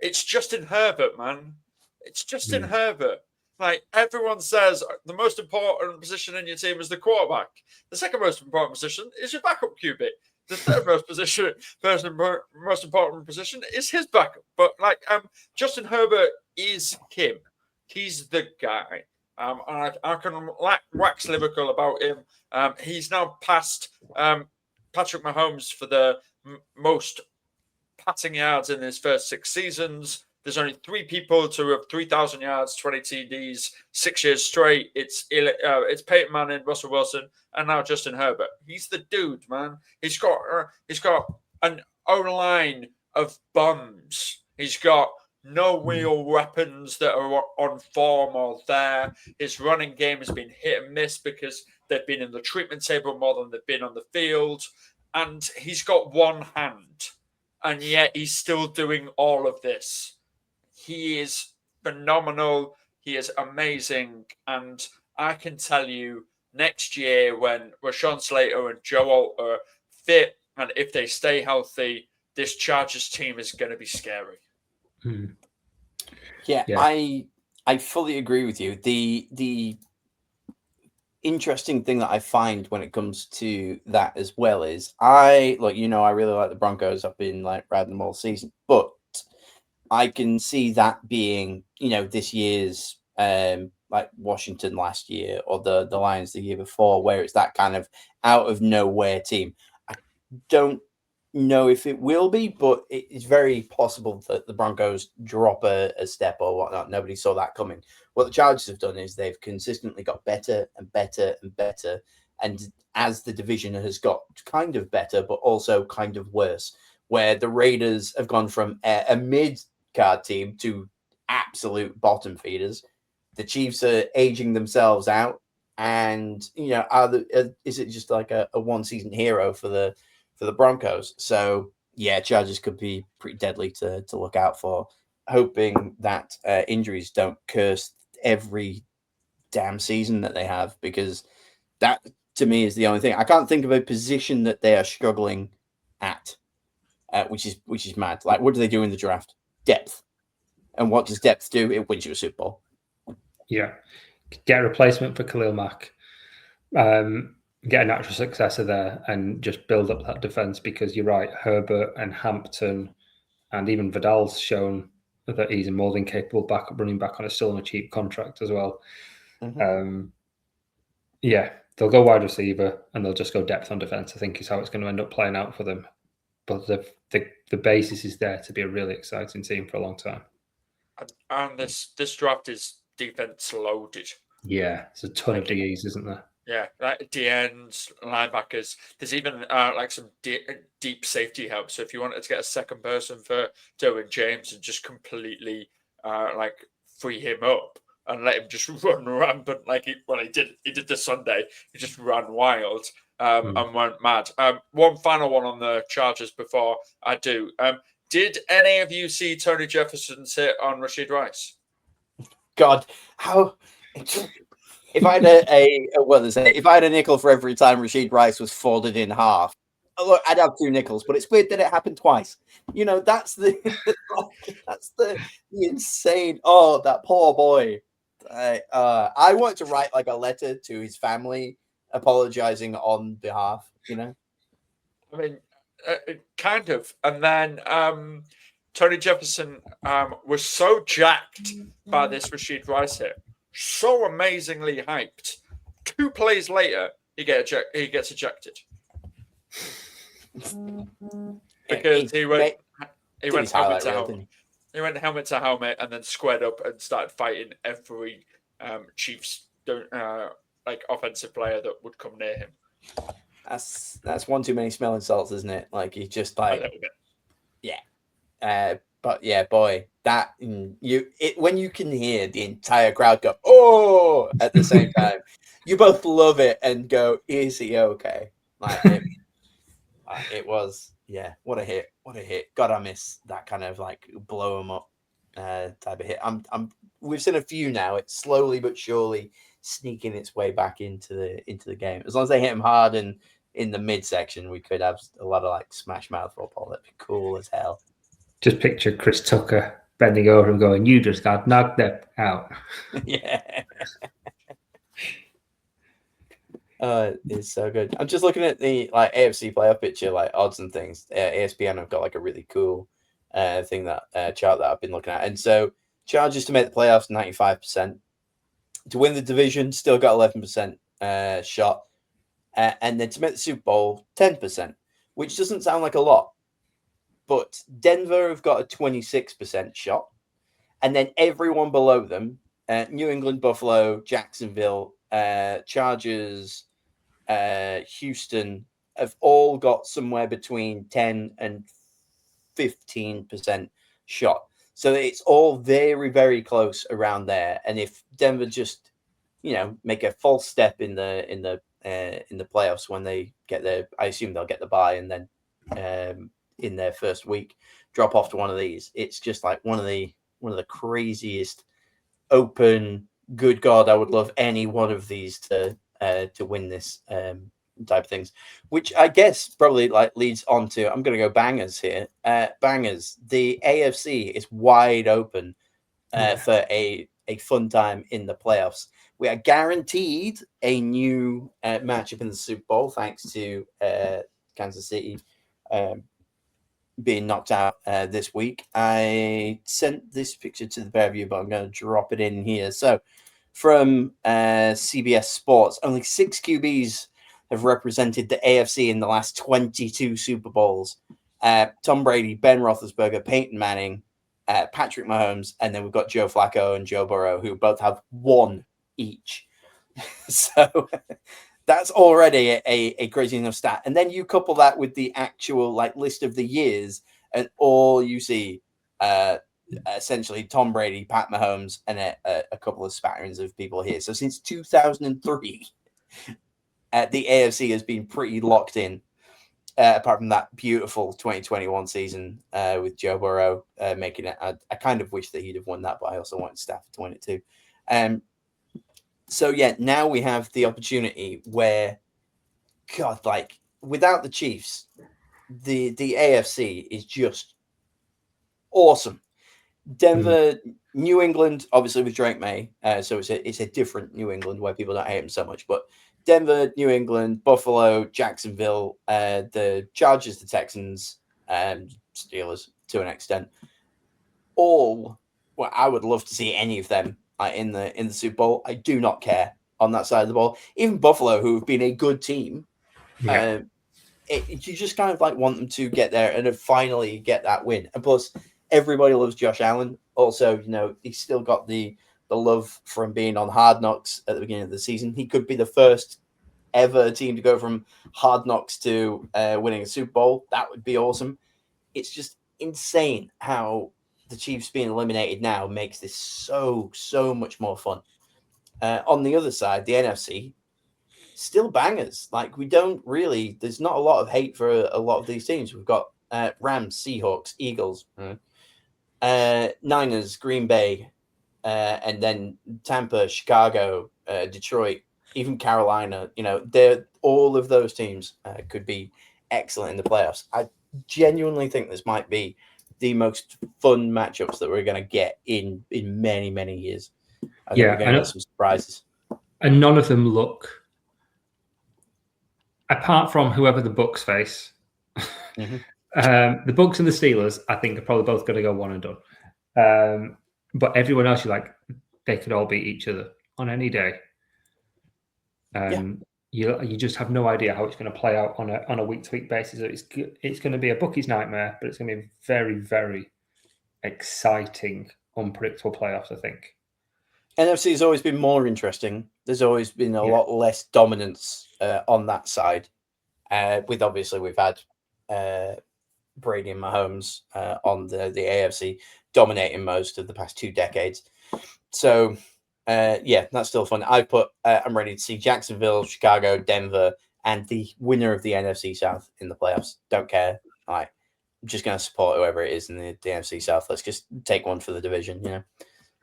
it's Justin Herbert, man. It's Justin Herbert. Like everyone says, the most important position in your team is the quarterback. The second most important position is your backup QB. The third most important position is his backup. But Justin Herbert is him. He's the guy. And I can wax lyrical about him. He's now passed Patrick Mahomes for the most passing yards in his first 6 seasons. There's only 3 people to have 3,000 yards, 20 TDs, 6 years straight. It's Peyton Manning, Russell Wilson, and now Justin Herbert. He's the dude, man. He's got an O-line of bums. He's got no real weapons that are on form or there. His running game has been hit and miss because they've been in the treatment table more than they've been on the field. And he's got one hand, and yet he's still doing all of this. He is phenomenal. He is amazing. And I can tell you next year when Rashawn Slater and Joe Alt are fit, and if they stay healthy, this Chargers team is going to be scary. Yeah, I fully agree with you. The interesting thing that I find when it comes to that as well is I really like the Broncos. I've been riding them all season, but I can see that being, this year's like Washington last year or the Lions the year before, where it's that kind of out of nowhere team. I don't know if it will be, but it's very possible that the Broncos drop a step or whatnot. Nobody saw that coming. What the Chargers have done is they've consistently got better and better and better. And as the division has got kind of better, but also kind of worse, where the Raiders have gone from a mid-card team to absolute bottom feeders. The Chiefs are aging themselves out. And, you know, is it just like a one-season hero for the Broncos? So, yeah, Chargers could be pretty deadly to look out for, hoping that injuries don't curse every damn season that they have, because that, to me, is the only thing. I can't think of a position that they are struggling at, which is mad. Like, what do they do in the draft? Depth. And what does depth do? It wins you a Super Bowl. Yeah. Get a replacement for Khalil Mack. Get a natural successor there and just build up that defense, because you're right, Herbert and Hampton and even Vidal's shown that he's a more than capable backup running back still on a cheap contract as well. Mm-hmm. Yeah, they'll go wide receiver and they'll just go depth on defense, I think is how it's going to end up playing out for them. But the basis is there to be a really exciting team for a long time. And this draft is defense loaded. Yeah, there's a ton of DEs, isn't there? Yeah, like DNs, linebackers. There's even like some deep safety help. So if you wanted to get a second person for Derwin James and just completely like free him up and let him just run rampant like he did this Sunday. He just ran wild and went mad. One final one on the Chargers before I do. Did any of you see Tony Jefferson's hit on Rashid Rice? God, how... If I had a nickel for every time Rashid Rice was folded in half, look, I'd have 2 nickels. But it's weird that it happened twice. You know, that's the insane. Oh, that poor boy. I wanted to write like a letter to his family apologizing on behalf. You know, I mean, kind of. And then Tony Jefferson was so jacked by this Rashid Rice hit. So amazingly hyped. 2 plays later, he gets ejected because he went helmet to helmet. He went helmet to helmet and then squared up and started fighting every Chiefs like offensive player that would come near him. That's one too many smelling salts, isn't it? Like he's just like, yeah. But yeah, boy, that when you can hear the entire crowd go "oh" at the same time, you both love it and go, "Is he okay?" Like it was, yeah. What a hit! What a hit! God, I miss that kind of like blow him up type of hit. We've seen a few now. It's slowly but surely sneaking its way back into the game. As long as they hit him hard and in the midsection, we could have a lot of like smash mouth football. That'd be cool as hell. Just picture Chris Tucker bending over and going, "You just got knocked out." Yeah. It's so good. I'm just looking at the like AFC playoff picture, like odds and things. ESPN have got like a really cool thing that chart that I've been looking at. And so Chargers to make the playoffs, 95%. To win the division, still got 11% shot. And then to make the Super Bowl, 10%, which doesn't sound like a lot. But Denver have got a 26% shot. And then everyone below them, New England, Buffalo, Jacksonville, Chargers, Houston, have all got somewhere between 10 and 15% shot. So it's all very, very close around there. And if Denver just, make a false step in the playoffs when they get there, I assume they'll get the bye, and then in their first week drop off to one of these. It's just like one of the craziest open. Good God, I would love any one of these to win this type of things, which I guess probably like leads on to, I'm going to go bangers here. Bangers. The AFC is wide open for a fun time in the playoffs. We are guaranteed a new matchup in the Super Bowl thanks to Kansas City being knocked out this week. I sent this picture to the pair of you, but I'm going to drop it in here. So, from CBS Sports, only 6 QBs have represented the AFC in the last 22 Super Bowls. Tom Brady, Ben Roethlisberger, Peyton Manning, Patrick Mahomes, and then we've got Joe Flacco and Joe Burrow, who both have 1 each. So that's already a crazy enough stat. And then you couple that with the actual list of the years, and all you see essentially Tom Brady, Pat Mahomes, and a couple of spatterings of people here. So since 2003, the AFC has been pretty locked in. Apart from that beautiful 2021 season with Joe Burrow making it. I kind of wish that he'd have won that, but I also wanted Stafford to win it too. So yeah, now we have the opportunity where, God, without the Chiefs, the AFC is just awesome. Denver, New England, obviously with Drake May, so it's a different New England where people don't hate him so much, but Denver, New England, Buffalo, Jacksonville, the Chargers, the Texans, Steelers to an extent. All, well, I would love to see any of them in the Super Bowl. I do not care on that side of the ball. Even Buffalo, who have been a good team, you just kind of want them to get there and finally get that win. And plus, everybody loves Josh Allen. Also, he's still got the love from being on Hard Knocks at the beginning of the season. He could be the first ever team to go from Hard Knocks to winning a Super Bowl. That would be awesome. It's just insane how the Chiefs being eliminated now makes this so much more fun. On the other side, the NFC, still bangers. We don't really, there's not a lot of hate for a lot of these teams. We've got Rams, Seahawks, Eagles, Niners, Green Bay, and then Tampa, Chicago, Detroit, even Carolina. All of those teams could be excellent in the playoffs. I genuinely think this might be the most fun matchups that we're going to get in many years. I think we're going to get some surprises. And none of them look, apart from whoever the Bucs face, the Bucs and the Steelers, I think are probably both going to go one and done. But everyone else, they could all beat each other on any day. You just have no idea how it's going to play out on a week-to-week basis. It's going to be a bookie's nightmare, but it's going to be a very, very exciting, unpredictable playoffs, I think. NFC has always been more interesting. There's always been a lot less dominance on that side. Obviously, we've had Brady and Mahomes on the AFC dominating most of the past 2 decades. So, that's still fun. I'm ready to see Jacksonville, Chicago, Denver, and the winner of the NFC South in the playoffs. Don't care. I'm just going to support whoever it is in the NFC South. Let's just take one for the division,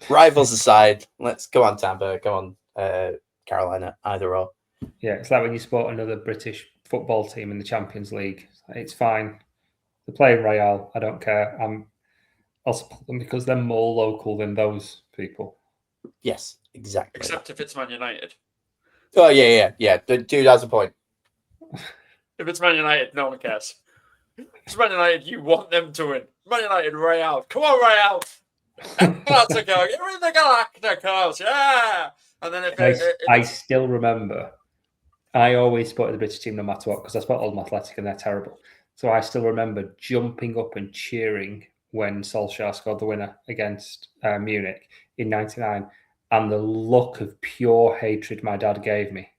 Rivals aside, let's go on Tampa, go on Carolina, either or. Yeah, it's like when you support another British football team in the Champions League. It's fine. They're playing Real. I don't care. I'll support them because they're more local than those people. Yes, exactly. Except if it's Man United. Oh, yeah. The dude has a point. If it's Man United, no one cares. If it's Man United, you want them to win. Man United, Real. Come on, Real. Galacticos. You're in the Galacticos. Yeah. And then I still remember, I always supported the British team no matter what because I support Oldham Athletic and they're terrible. So I still remember jumping up and cheering when Solskjaer scored the winner against Munich in '99, and the look of pure hatred my dad gave me.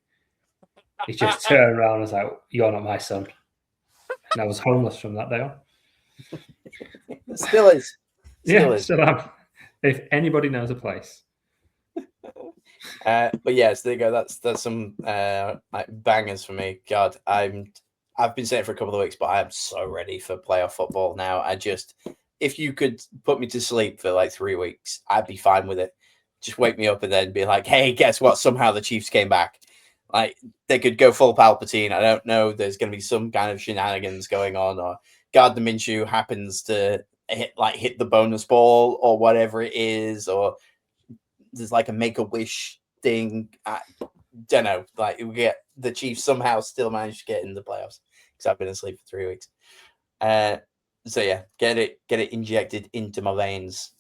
He just turned around and was like, "You're not my son." And I was homeless from that day on. Still is. Still am. If anybody knows a place. But yes, there you go. That's some bangers for me. God, I've been saying it for a couple of weeks, but I am so ready for playoff football now. If you could put me to sleep for 3 weeks, I'd be fine with it. Just wake me up and then be like, hey, guess what? Somehow the Chiefs came back. They could go full Palpatine. I don't know. There's going to be some kind of shenanigans going on, or Gardner Minshew happens to hit the bonus ball or whatever it is, or there's a Make-A-Wish thing. I don't know. We get the Chiefs somehow still managed to get in the playoffs because I've been asleep for 3 weeks. So yeah, get it injected into my veins.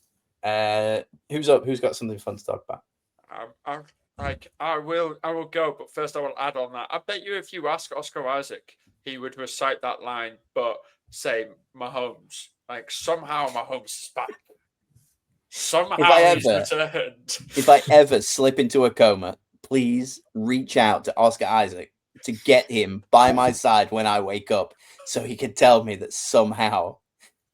Who's up? Who's got something fun to talk about? I will go, but first I will add on that. I bet you if you ask Oscar Isaac, he would recite that line, but say Mahomes. Like somehow Mahomes is back. Somehow he's returned. If I ever slip into a coma, please reach out to Oscar Isaac to get him by my side when I wake up, so he can tell me that somehow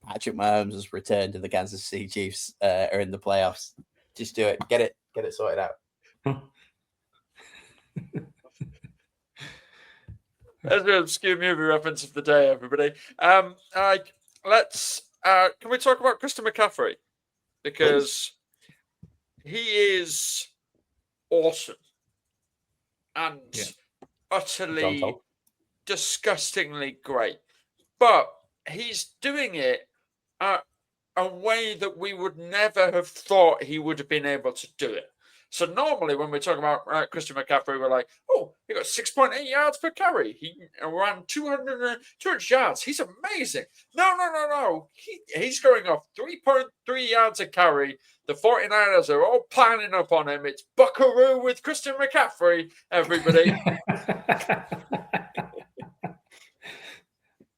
Patrick Mahomes has returned and the Kansas City Chiefs are in the playoffs. Just do it. Get it sorted out. That's an obscure movie reference of the day, everybody. Let's. Can we talk about Christian McCaffrey? Because he is awesome and utterly, disgustingly great. But he's doing it a way that we would never have thought he would have been able to do it. So normally when we talk about Christian McCaffrey, we're like, oh, he got 6.8 yards per carry. He ran 200 yards. He's amazing. No. He's going off 3.3 yards a carry. The 49ers are all piling up on him. It's buckaroo with Christian McCaffrey, everybody.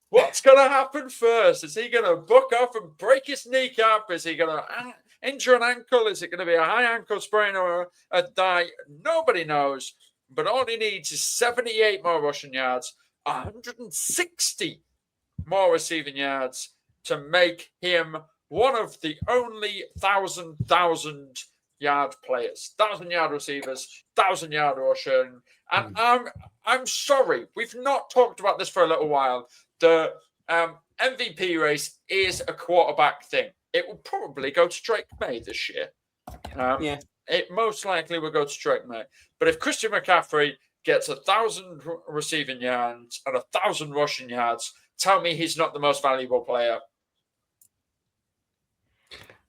What's going to happen first? Is he going to buck off and break his kneecap? Is he going to injure an ankle? Is it going to be a high ankle sprain or a thigh? Nobody knows. But all he needs is 78 more rushing yards, 160 more receiving yards to make him one of the only 1,000 yard players, 1,000-yard receivers, 1,000-yard rushing. And I'm sorry, we've not talked about this for a little while. The MVP race is a quarterback thing. It will probably go to Drake May this year. It most likely will go to Drake May. But if Christian McCaffrey gets 1,000 receiving yards and 1,000 rushing yards, tell me he's not the most valuable player.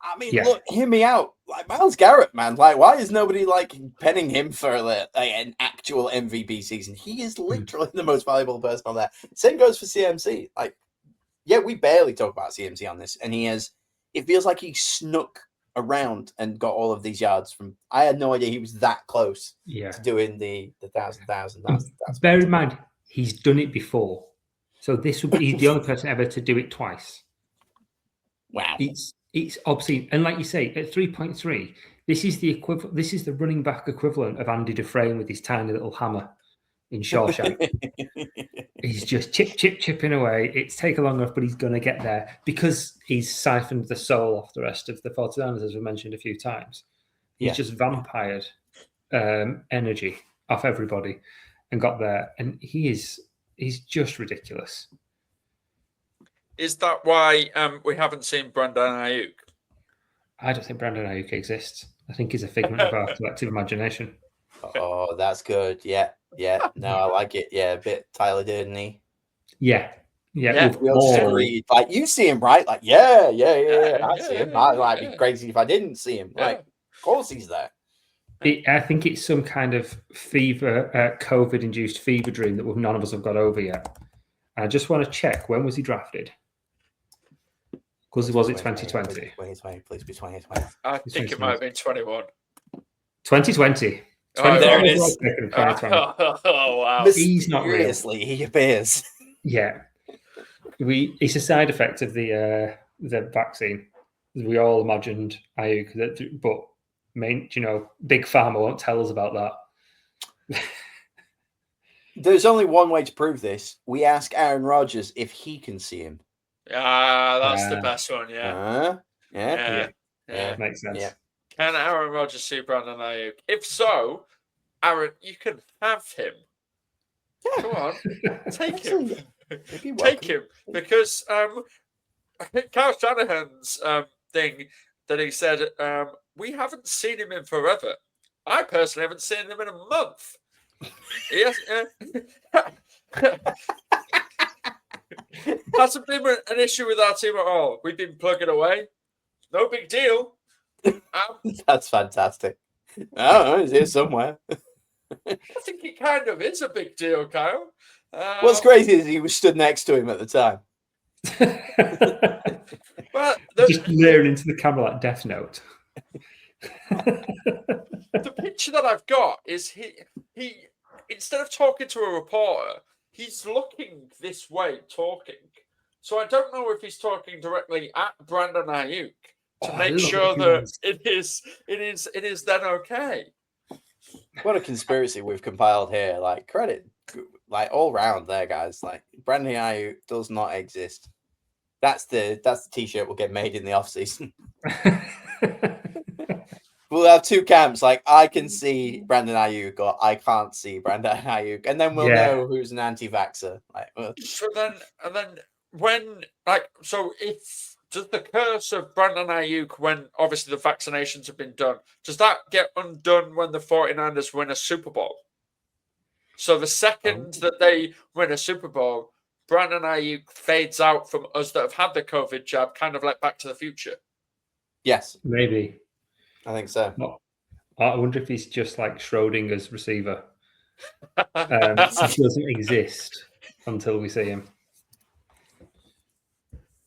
I mean, look, hear me out. Like Myles Garrett, man. Like, why is nobody penning him for an actual MVP season? He is literally the most valuable person on there. Same goes for CMC. We barely talk about CMC on this, and it feels like he snuck around and got all of these yards from. I had no idea he was that close to doing the 1,000. Bear in mind, he's done it before, so this would be the only person ever to do it twice. Wow. It's obscene. And like you say, at 3.3, this is the equivalent. This is the running back equivalent of Andy Dufresne with his tiny little hammer in Shawshank. He's just chipping away. It's taken long enough, but he's going to get there because he's siphoned the soul off the rest of the 49ers, as we mentioned a few times. He's just vampired energy off everybody and got there. And he's just ridiculous. Is that why we haven't seen Brandon Ayuk? I don't think Brandon Ayuk exists. I think he's a figment of our collective imagination. Oh, that's good. Yeah. No, I like it. Yeah, a bit Tyler Durden-y. Yeah. We all agreed. Like, you see him, right? Like, yeah. I see him. I'd be crazy if I didn't see him. Like, of course he's there. I think it's some kind of fever, COVID-induced fever dream that none of us have got over yet. I just want to check, when was he drafted? Because was it 2020? 2020, please be 2020. I think it might have been 21. 2020. Oh, there it is. Oh, wow. He's not real. Seriously, he appears. Yeah. It's a side effect of the vaccine. We all imagined Ayuk, but Big Pharma won't tell us about that. There's only one way to prove this. We ask Aaron Rodgers if he can see him. That's the best one, yeah. Makes sense. Yeah. Can Aaron Rodgers see Brandon Ayuk? If so, Aaron, you can have him. Yeah. Come on. Take him. Take him. Because Kyle Shanahan's thing that he said, we haven't seen him in forever. I personally haven't seen him in a month. Yes. Hasn't been an issue with our team at all. We've been plugging away. No big deal. That's fantastic. Oh, he's here somewhere. I think it kind of is a big deal, Kyle. What's crazy is he was stood next to him at the time. Well, Just leering into the camera like Death Note. the picture that I've got is he instead of talking to a reporter, he's looking this way talking. So I don't know if he's talking directly at Brandon Ayuk to make sure that it is then okay. What a conspiracy we've compiled here. Like, credit, like, all round there, guys. Like, Brandon Ayuk does not exist. That's the t-shirt will get made in the off season. We'll have two camps. Like, I can see Brandon Ayuk, or I can't see Brandon Ayuk, and then we'll know who's an anti-vaxxer. Like, so then when if does the curse of Brandon Ayuk, when obviously the vaccinations have been done, does that get undone when the 49ers win a Super Bowl? So the second that they win a Super Bowl, Brandon Ayuk fades out from us that have had the COVID jab, kind of like Back to the Future. yes, Maybe. I think so. I wonder if he's just like Schrodinger's receiver. He doesn't exist until we see him.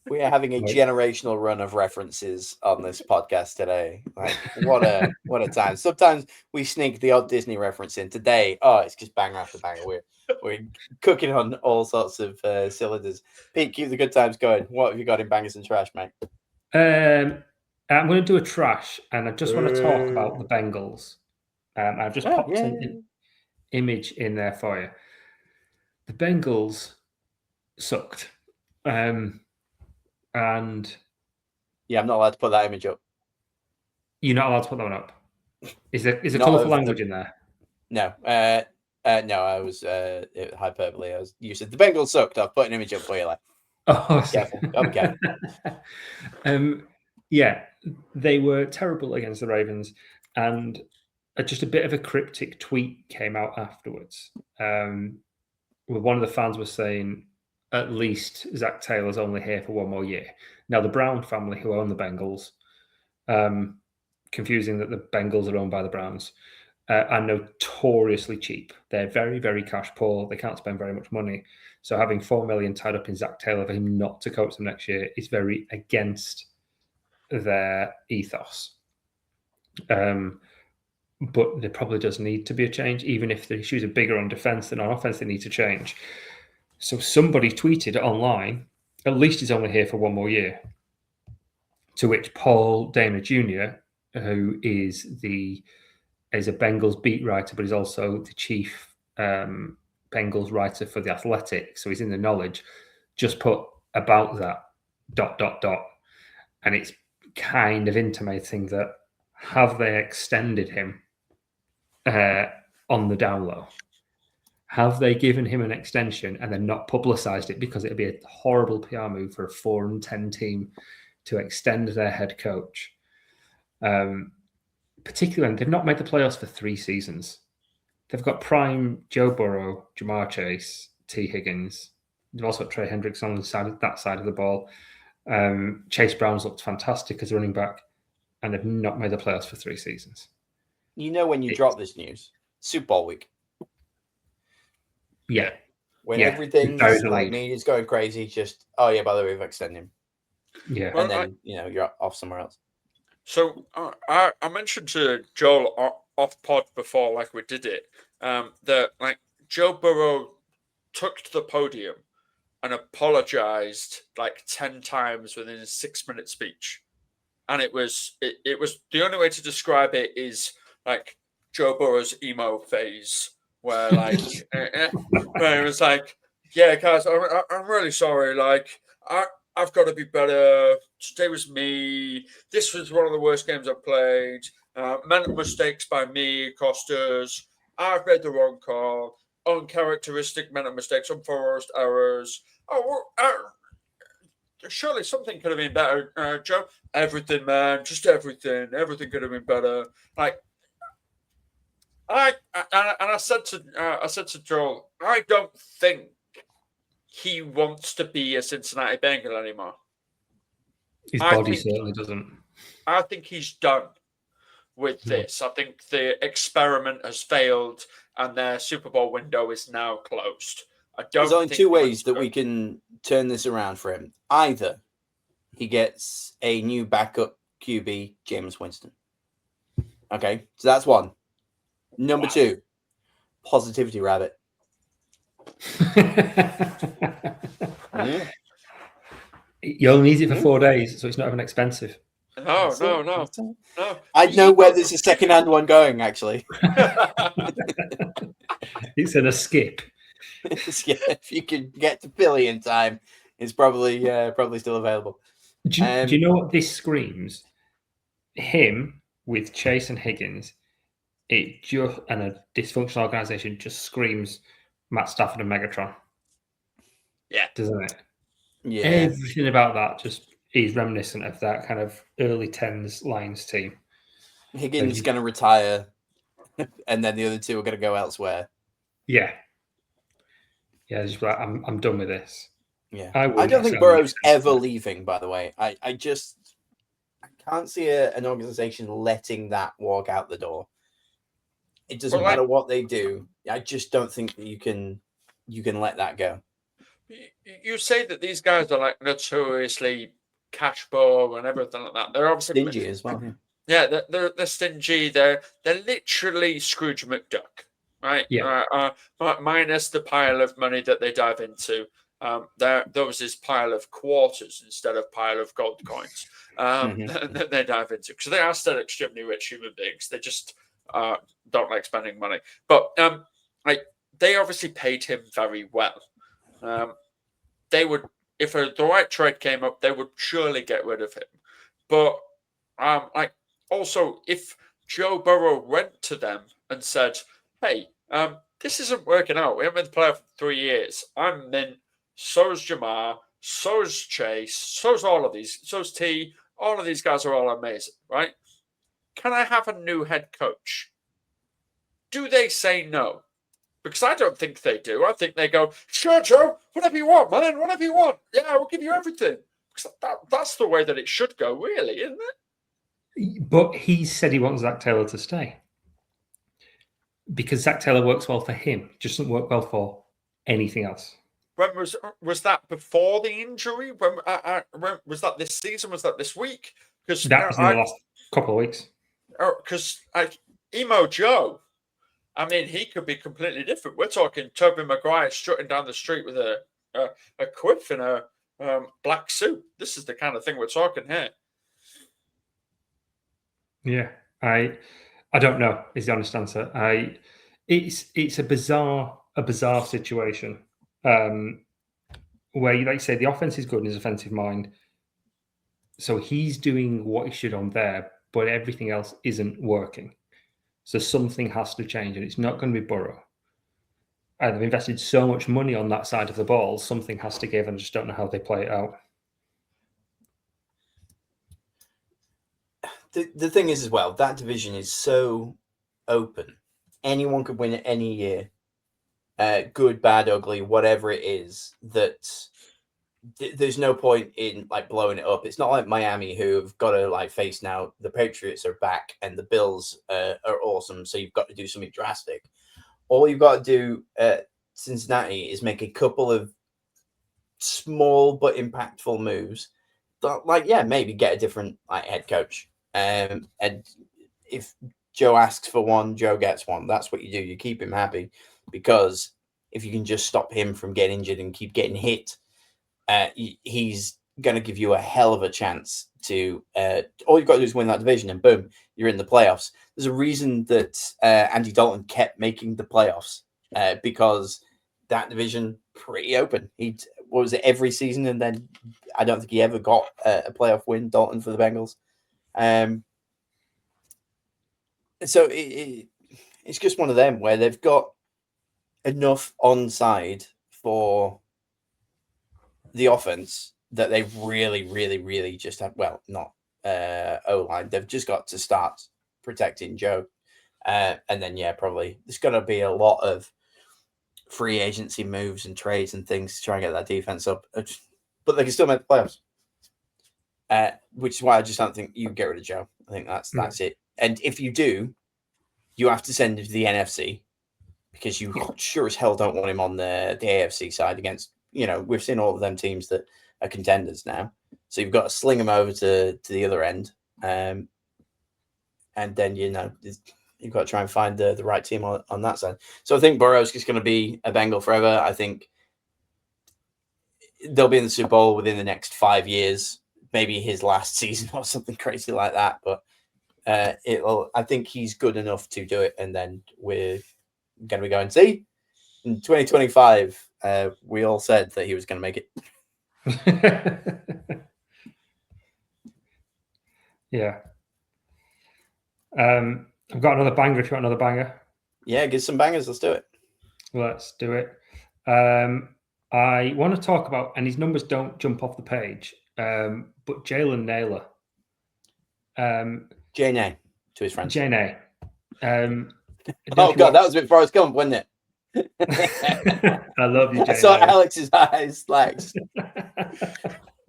We are having a generational run of references on this podcast today. Like, what a time. Sometimes we sneak the odd Disney reference in. Today, it's just banger after banger. We're cooking on all sorts of cylinders. Pete, keep the good times going. What have you got in bangers and trash, mate? I'm going to do a trash, and I just want to talk about the Bengals. I've just popped an image in there for you. The Bengals sucked. And yeah, I'm not allowed to put that image up. You're not allowed to put that one up. Is there colourful language in there? No. No, I was hyperbole. You said the Bengals sucked. I've put an image up for you. Like, careful. Okay. Yeah, they were terrible against the Ravens, and just a bit of a cryptic tweet came out afterwards. Where one of the fans was saying, at least Zach Taylor's only here for one more year. Now, the Brown family, who own the Bengals, confusing that the Bengals are owned by the Browns, are notoriously cheap. They're very, very cash poor. They can't spend very much money. So having $4 million tied up in Zach Taylor for him not to coach them next year is very against their ethos. But there probably does need to be a change, even if the issues are bigger on defense than on offense, they need to change. So somebody tweeted online, at least he's only here for one more year. To which Paul Dana Jr., who is a Bengals beat writer, but he's also the chief Bengals writer for The Athletic, so he's in the knowledge, just put about that ... And it's kind of intimating that have they extended him on the down low? Have they given him an extension and then not publicized it, because it'd be a horrible PR move for a 4-10 team to extend their head coach? Particularly when they've not made the playoffs for 3 seasons. They've got prime Joe Burrow, Jamar Chase, T. Higgins. They've also got Trey Hendricks on that side of the ball. Chase Brown's looked fantastic as running back, and they've not made the playoffs for 3 seasons. You know, when you drop this news, Super Bowl week. Yeah. When everything's like media's going crazy, just, by the way, we've extended him. Yeah. And then, you're off somewhere else. So I mentioned to Joel off pod before, like we did it, that like Joe Burrow took to the podium and apologized like 10 times within a 6-minute speech. And it was the only way to describe it is like Joe Burrow's emo phase, where like where it was like, yeah, guys, I'm really sorry. Like I've got to be better. Today was me. This was one of the worst games I've played. Mental mistakes by me cost us. I've made the wrong call. Uncharacteristic mental mistakes, unforced errors. Surely something could have been better, Joe. Everything, man, just everything. Everything could have been better. Like, I said to Joel, I don't think he wants to be a Cincinnati Bengal anymore. His body certainly doesn't. I think he's done with this. I think the experiment has failed and their Super Bowl window is now closed. I don't. There's only think two he wants ways to that go. we can turn this around for him. Either he gets a new backup QB, Jameis Winston. Okay, so that's one. Number Wow. two, positivity rabbit. You only need it for 4 days, so it's not even expensive. No. I know where there's a second-hand one going. Actually, It's in a skip. yeah, if you can get to Philly in time, it's probably still available. Do you know what this screams? Him with Chase and Higgins, and a dysfunctional organization just screams Matt Stafford and Megatron. Yeah. Doesn't it? Yeah, Everything about that just is reminiscent of that kind of early 10s Lions team. Higgins going to retire, and then the other two are going to go elsewhere. Yeah. Just like, I'm done with this. Yeah, I don't think Burrow's ever leaving. By the way, I can't see an organization letting that walk out the door. It doesn't matter what they do. I just don't think that you can let that go. You say that these guys are like notoriously cash poor and everything like that. They're obviously Stingy as well. Yeah, they're stingy. They're literally Scrooge McDuck, right? Yeah. Minus the pile of money that they dive into. There was this pile of quarters instead of pile of gold coins that they dive into, because they are still extremely rich human beings. They just don't like spending money. But they obviously paid him very well. They would, if the right trade came up, they would surely get rid of him. But also, if Joe Burrow went to them and said, "Hey, this isn't working out. We haven't been to play for 3 years. I'm in. So's Jamar. So's Chase. So's all of these. So's T. All of these guys are all amazing, right? Can I have a new head coach?" Do they say no? Because I don't think they do. I think they go, "Sure, Joe, whatever you want, man, whatever you want. Yeah, we'll give you everything." Because that's the way that it should go, really, isn't it? But he said he wants Zach Taylor to stay. Because Zach Taylor works well for him. Just doesn't work well for anything else. When was that before the injury? When was that this season? Was that this week? Because that was in the last couple of weeks. Because Emo Joe, I mean, he could be completely different. We're talking Tobey Maguire strutting down the street with a quiff and a black suit. This is the kind of thing we're talking here. Yeah, I don't know is the honest answer. It's a bizarre situation where, like you say, the offense is good in his offensive mind, so he's doing what he should on there, but everything else isn't working. So something has to change, and it's not going to be Burrow. And they've invested so much money on that side of the ball, something has to give, and I just don't know how they play it out. The thing is, as well, that division is so open. Anyone could win it any year. Good, bad, ugly, whatever it is, that there's no point in like blowing it up. It's not like Miami, who have got to like face now the Patriots are back and the Bills are awesome, so you've got to do something drastic. All you've got to do at Cincinnati is make a couple of small but impactful moves that, like, yeah, maybe get a different like head coach. And if Joe asks for one, Joe gets one. That's what you do. You keep him happy, because if you can just stop him from getting injured and keep getting hit, he's going to give you a hell of a chance to. All you've got to do is win that division, and boom, you're in the playoffs. There's a reason that Andy Dalton kept making the playoffs, because that division pretty open. What was it, every season, and then I don't think he ever got a playoff win. Dalton for the Bengals. So it's just one of them where they've got enough onside for the offense that they really, really, really just have. Well, not O-line. They've just got to start protecting Joe, and then probably there's going to be a lot of free agency moves and trades and things to try and get that defense up. But they can still make the playoffs. Which is why I just don't think you get rid of Joe. I think that's it. And if you do, you have to send him to the NFC, because you sure as hell don't want him on the AFC side against, we've seen all of them teams that are contenders now. So you've got to sling him over to the other end. And then, you've got to try and find the right team on that side. So I think Burrow's just going to be a Bengal forever. I think they'll be in the Super Bowl within the next 5 years, maybe his last season or something crazy like that. But I think he's good enough to do it. And then we're going to be going, see, in 2025, we all said that he was going to make it. Yeah. I've got another banger if you want another banger. Yeah, give some bangers. Let's do it. Let's do it. I want to talk about, and his numbers don't jump off the page, but Jalen Naylor. J-Nay to his friends. J-Nay. Oh, God, that was a bit Forrest Gump, wasn't it? I love you, J-Nay. I saw Alex's eyes like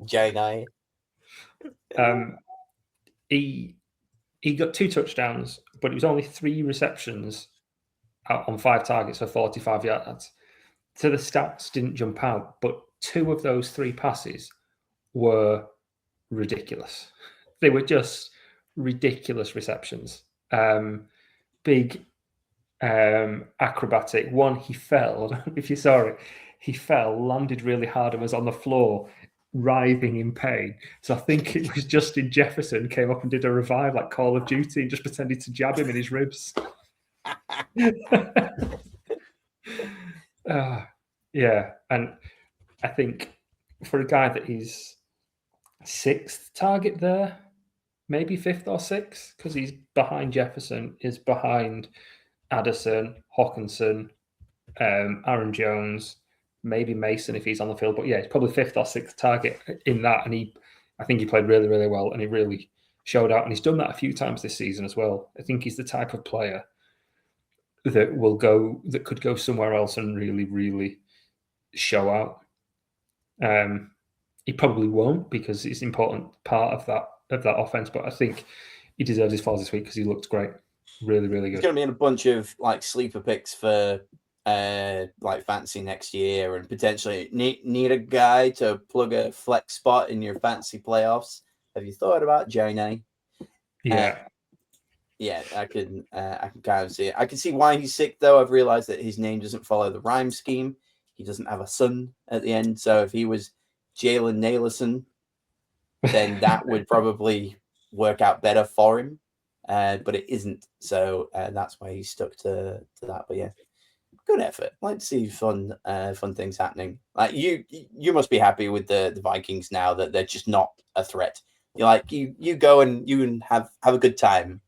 J-Nay. He got 2 touchdowns, but it was only 3 receptions out on 5 targets for 45 yards. So the stats didn't jump out, but 2 of those 3 passes were ridiculous. They were just ridiculous receptions. Big, acrobatic. One, he fell. If you saw it, he fell, landed really hard, and was on the floor, writhing in pain. So I think it was Justin Jefferson came up and did a revive like Call of Duty and just pretended to jab him in his ribs. Yeah, and I think for a guy that is 6th target there, maybe 5th or 6th, because he's behind Jefferson, is behind Addison, Hawkinson, Aaron Jones, maybe Mason if he's on the field. But yeah, it's probably 5th or 6th target in that. And I think he played really, really well, and he really showed out. And he's done that a few times this season as well. I think he's the type of player that could go somewhere else and really, really show out. He probably won't because it's an important part of that offense, but I think he deserves his flowers this week because he looked great. Really, really good. He's going to be in a bunch of like sleeper picks for like fantasy next year, and potentially need a guy to plug a flex spot in your fantasy playoffs. Have you thought about J-Nay? Yeah. Yeah, I can kind of see it. I can see why he's sick, though. I've realized that his name doesn't follow the rhyme scheme. He doesn't have a son at the end. So if he was Jalen Naylorson, then that would probably work out better for him. But it isn't. So that's why he's stuck to that. But yeah, good effort. I'd like to see fun things happening. Like you must be happy with the Vikings now that they're just not a threat. You're like, you go and you can have a good time.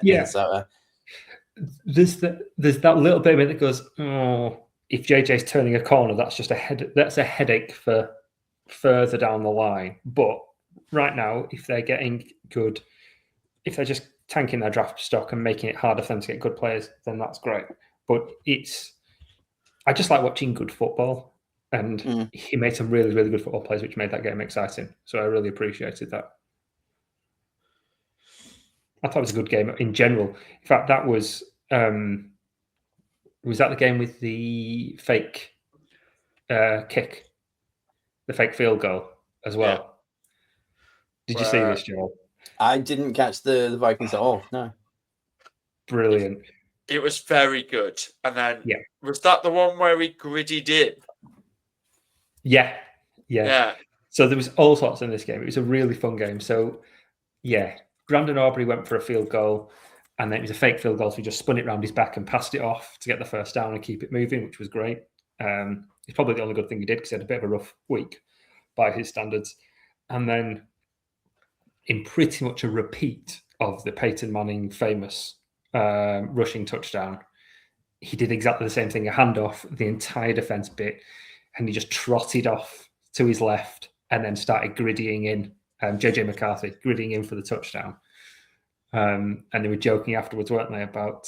Yeah. So there's that little bit of it that goes, oh, if JJ's turning a corner, that's just a headache for further down the line. But right now, if they're getting good, if they're just tanking their draft stock and making it harder for them to get good players, then that's great. But I just like watching good football, and he made some really, really good football plays, which made that game exciting. So I really appreciated that. I thought it was a good game in general. In fact, that was that the game with the fake kick, the fake field goal as well? Yeah. Did you see this, Joel? I didn't catch the Vikings at all. No. Brilliant. It was very good. And then was that the one where he griddied in? Yeah. So there was all sorts in this game. It was a really fun game. So yeah. Brandon Aubrey went for a field goal, and then it was a fake field goal, so he just spun it around his back and passed it off to get the first down and keep it moving, which was great. It's probably the only good thing he did because he had a bit of a rough week by his standards. And then in pretty much a repeat of the Peyton Manning famous rushing touchdown, he did exactly the same thing, a handoff, the entire defense bit, and he just trotted off to his left and then started griddying in. JJ McCarthy griddying in for the touchdown. And they were joking afterwards, weren't they, about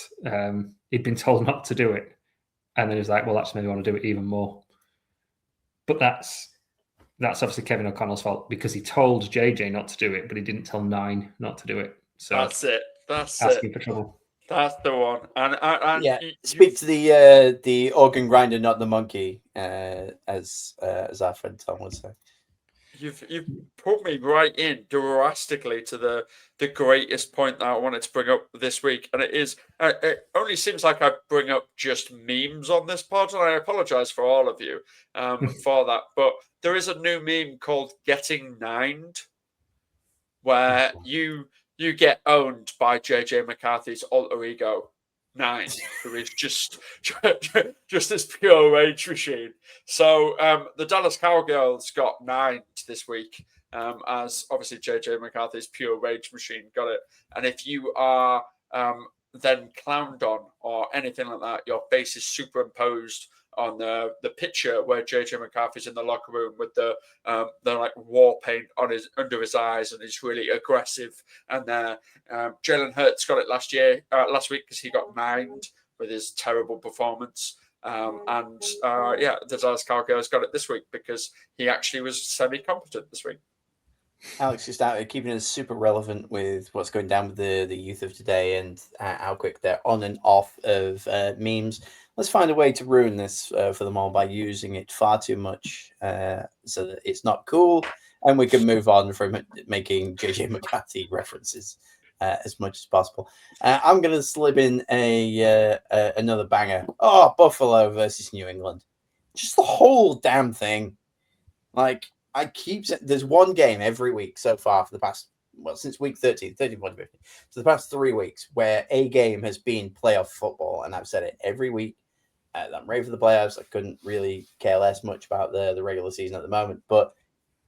he'd been told not to do it. And then he was like, well, actually, maybe I want to do it even more. But that's obviously Kevin O'Connell's fault because he told JJ not to do it, but he didn't tell 9 not to do it. So that's it. That's asking for trouble. That's the one. And Yeah, speak to the organ grinder, not the monkey, as our friend Tom would say. You've put me right in drastically to the greatest point that I wanted to bring up this week, and it only seems like I bring up just memes on this pod, and I apologize for all of you for that. But there is a new meme called "Getting Nined," where you get owned by JJ McCarthy's alter ego, Nine, who is just this pure rage machine. So the Dallas Cowgirls got nined this week, as obviously JJ McCarthy's pure rage machine got it. And if you are then clowned on or anything like that, your face is superimposed on the picture where JJ McCarthy's in the locker room with the like war paint on under his eyes, and he's really aggressive. And Jalen Hurts got it last week because he got nined with his terrible performance. The Dallas Cowgirls got it this week because he actually was semi-competent this week. Alex just out keeping us super relevant with what's going down with the youth of today and how quick they're on and off of memes. Let's find a way to ruin this for them all by using it far too much so that it's not cool, and we can move on from making JJ McCarthy references as much as possible. I'm going to slip in another banger. Oh, Buffalo versus New England. Just the whole damn thing. Like, there's one game every week so far for the past, since week 13, 15. So the past 3 weeks where a game has been playoff football. And I've said it every week. I'm ready for the playoffs. I couldn't really care less much about the regular season at the moment. But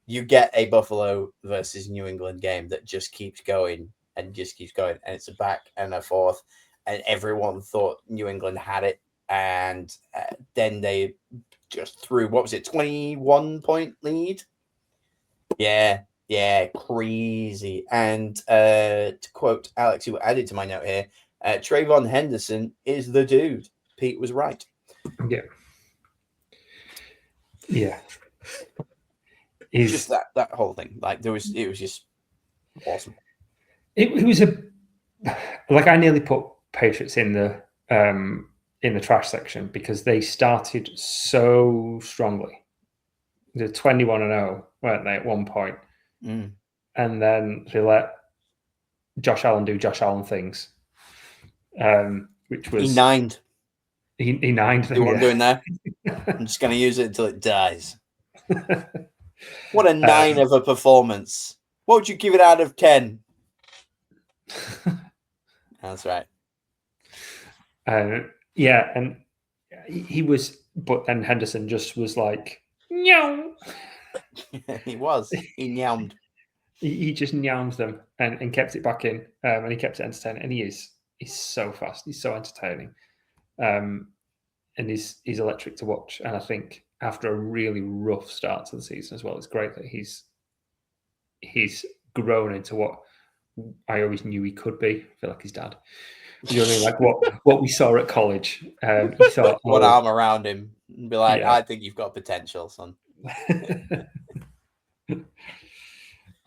you get a Buffalo versus New England game that just keeps going and just keeps going. And it's a back and a forth. And everyone thought New England had it. And then they just threw, 21-point lead? Yeah, crazy. And to quote Alex, who added to my note here, Trayvon Henderson is the dude. Pete was right. Yeah. It's just that whole thing. Like it was just awesome. It was I nearly put Patriots in the trash section because they started so strongly. They're 21-0, weren't they, at one point? Mm. And then they let Josh Allen do Josh Allen things, which was... He nined. He nined them, See what I'm doing there? I'm just going to use it until it dies. What a 9 of a performance. What would you give it out of 10? That's right. And he was... But then Henderson just was like, no. He was. He nyowed. He just nyowed them and kept it back in, and he kept it entertaining. And he's so fast. He's so entertaining, and he's electric to watch. And I think after a really rough start to the season as well, it's great that he's grown into what I always knew he could be. I feel like his dad. You know what I mean? Like what we saw at college. He thought, one arm around him and be like, Yeah. I think you've got potential, son. Yeah.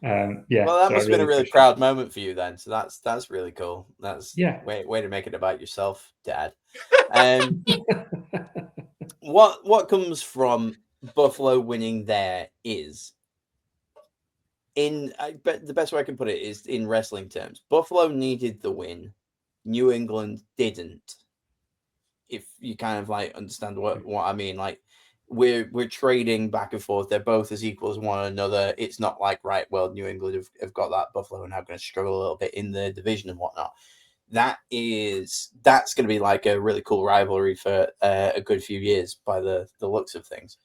Well, that so must have been a really appreciate proud moment for you then. So that's really cool. That's way to make it about yourself, Dad. What comes from Buffalo winning there is but the best way I can put it is in wrestling terms. Buffalo needed the win. New England didn't. If you kind of like understand what I mean, like we're trading back and forth. They're both as equal as one another. It's not like, right, well, New England have got that. Buffalo are now going to struggle a little bit in the division and whatnot. That's going to be like a really cool rivalry for a good few years by the looks of things.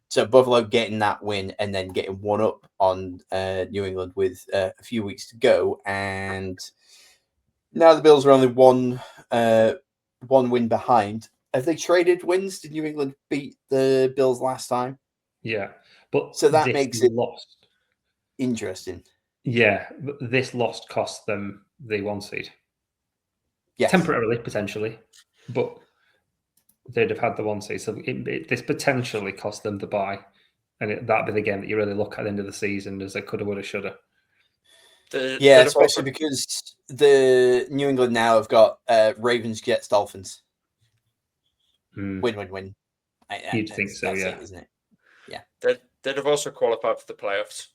So Buffalo getting that win and then getting one up on New England with a few weeks to go, and now the Bills are only one win behind. Have they traded wins? Did New England beat the Bills last time? Yeah, but so that makes it lost. Interesting. Yeah, this loss cost them the 1 seed. Yes. Temporarily, potentially, but they'd have had the 1 seed. So this potentially cost them the bye, and that'd be the game that you really look at the end of the season as they coulda, woulda, shoulda. Yeah, especially because the New England now have got Ravens, Jets, Dolphins. Win. You'd think so, yeah. It, isn't it? Yeah. They'd have also qualified for the playoffs.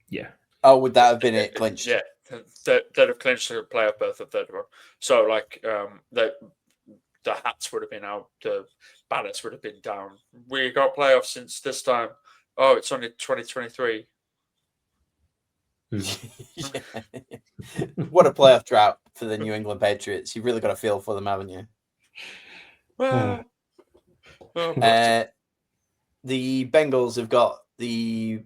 Yeah. Oh, would that have been it clinched? Yeah, they'd have clinched the playoff berth if they'd won. So, like, the hats would have been out, the banners would have been down. We got playoffs since this time. Oh, it's only 2023. What a playoff drought for the New England Patriots. You've really got a feel for them, haven't you? The Bengals have got the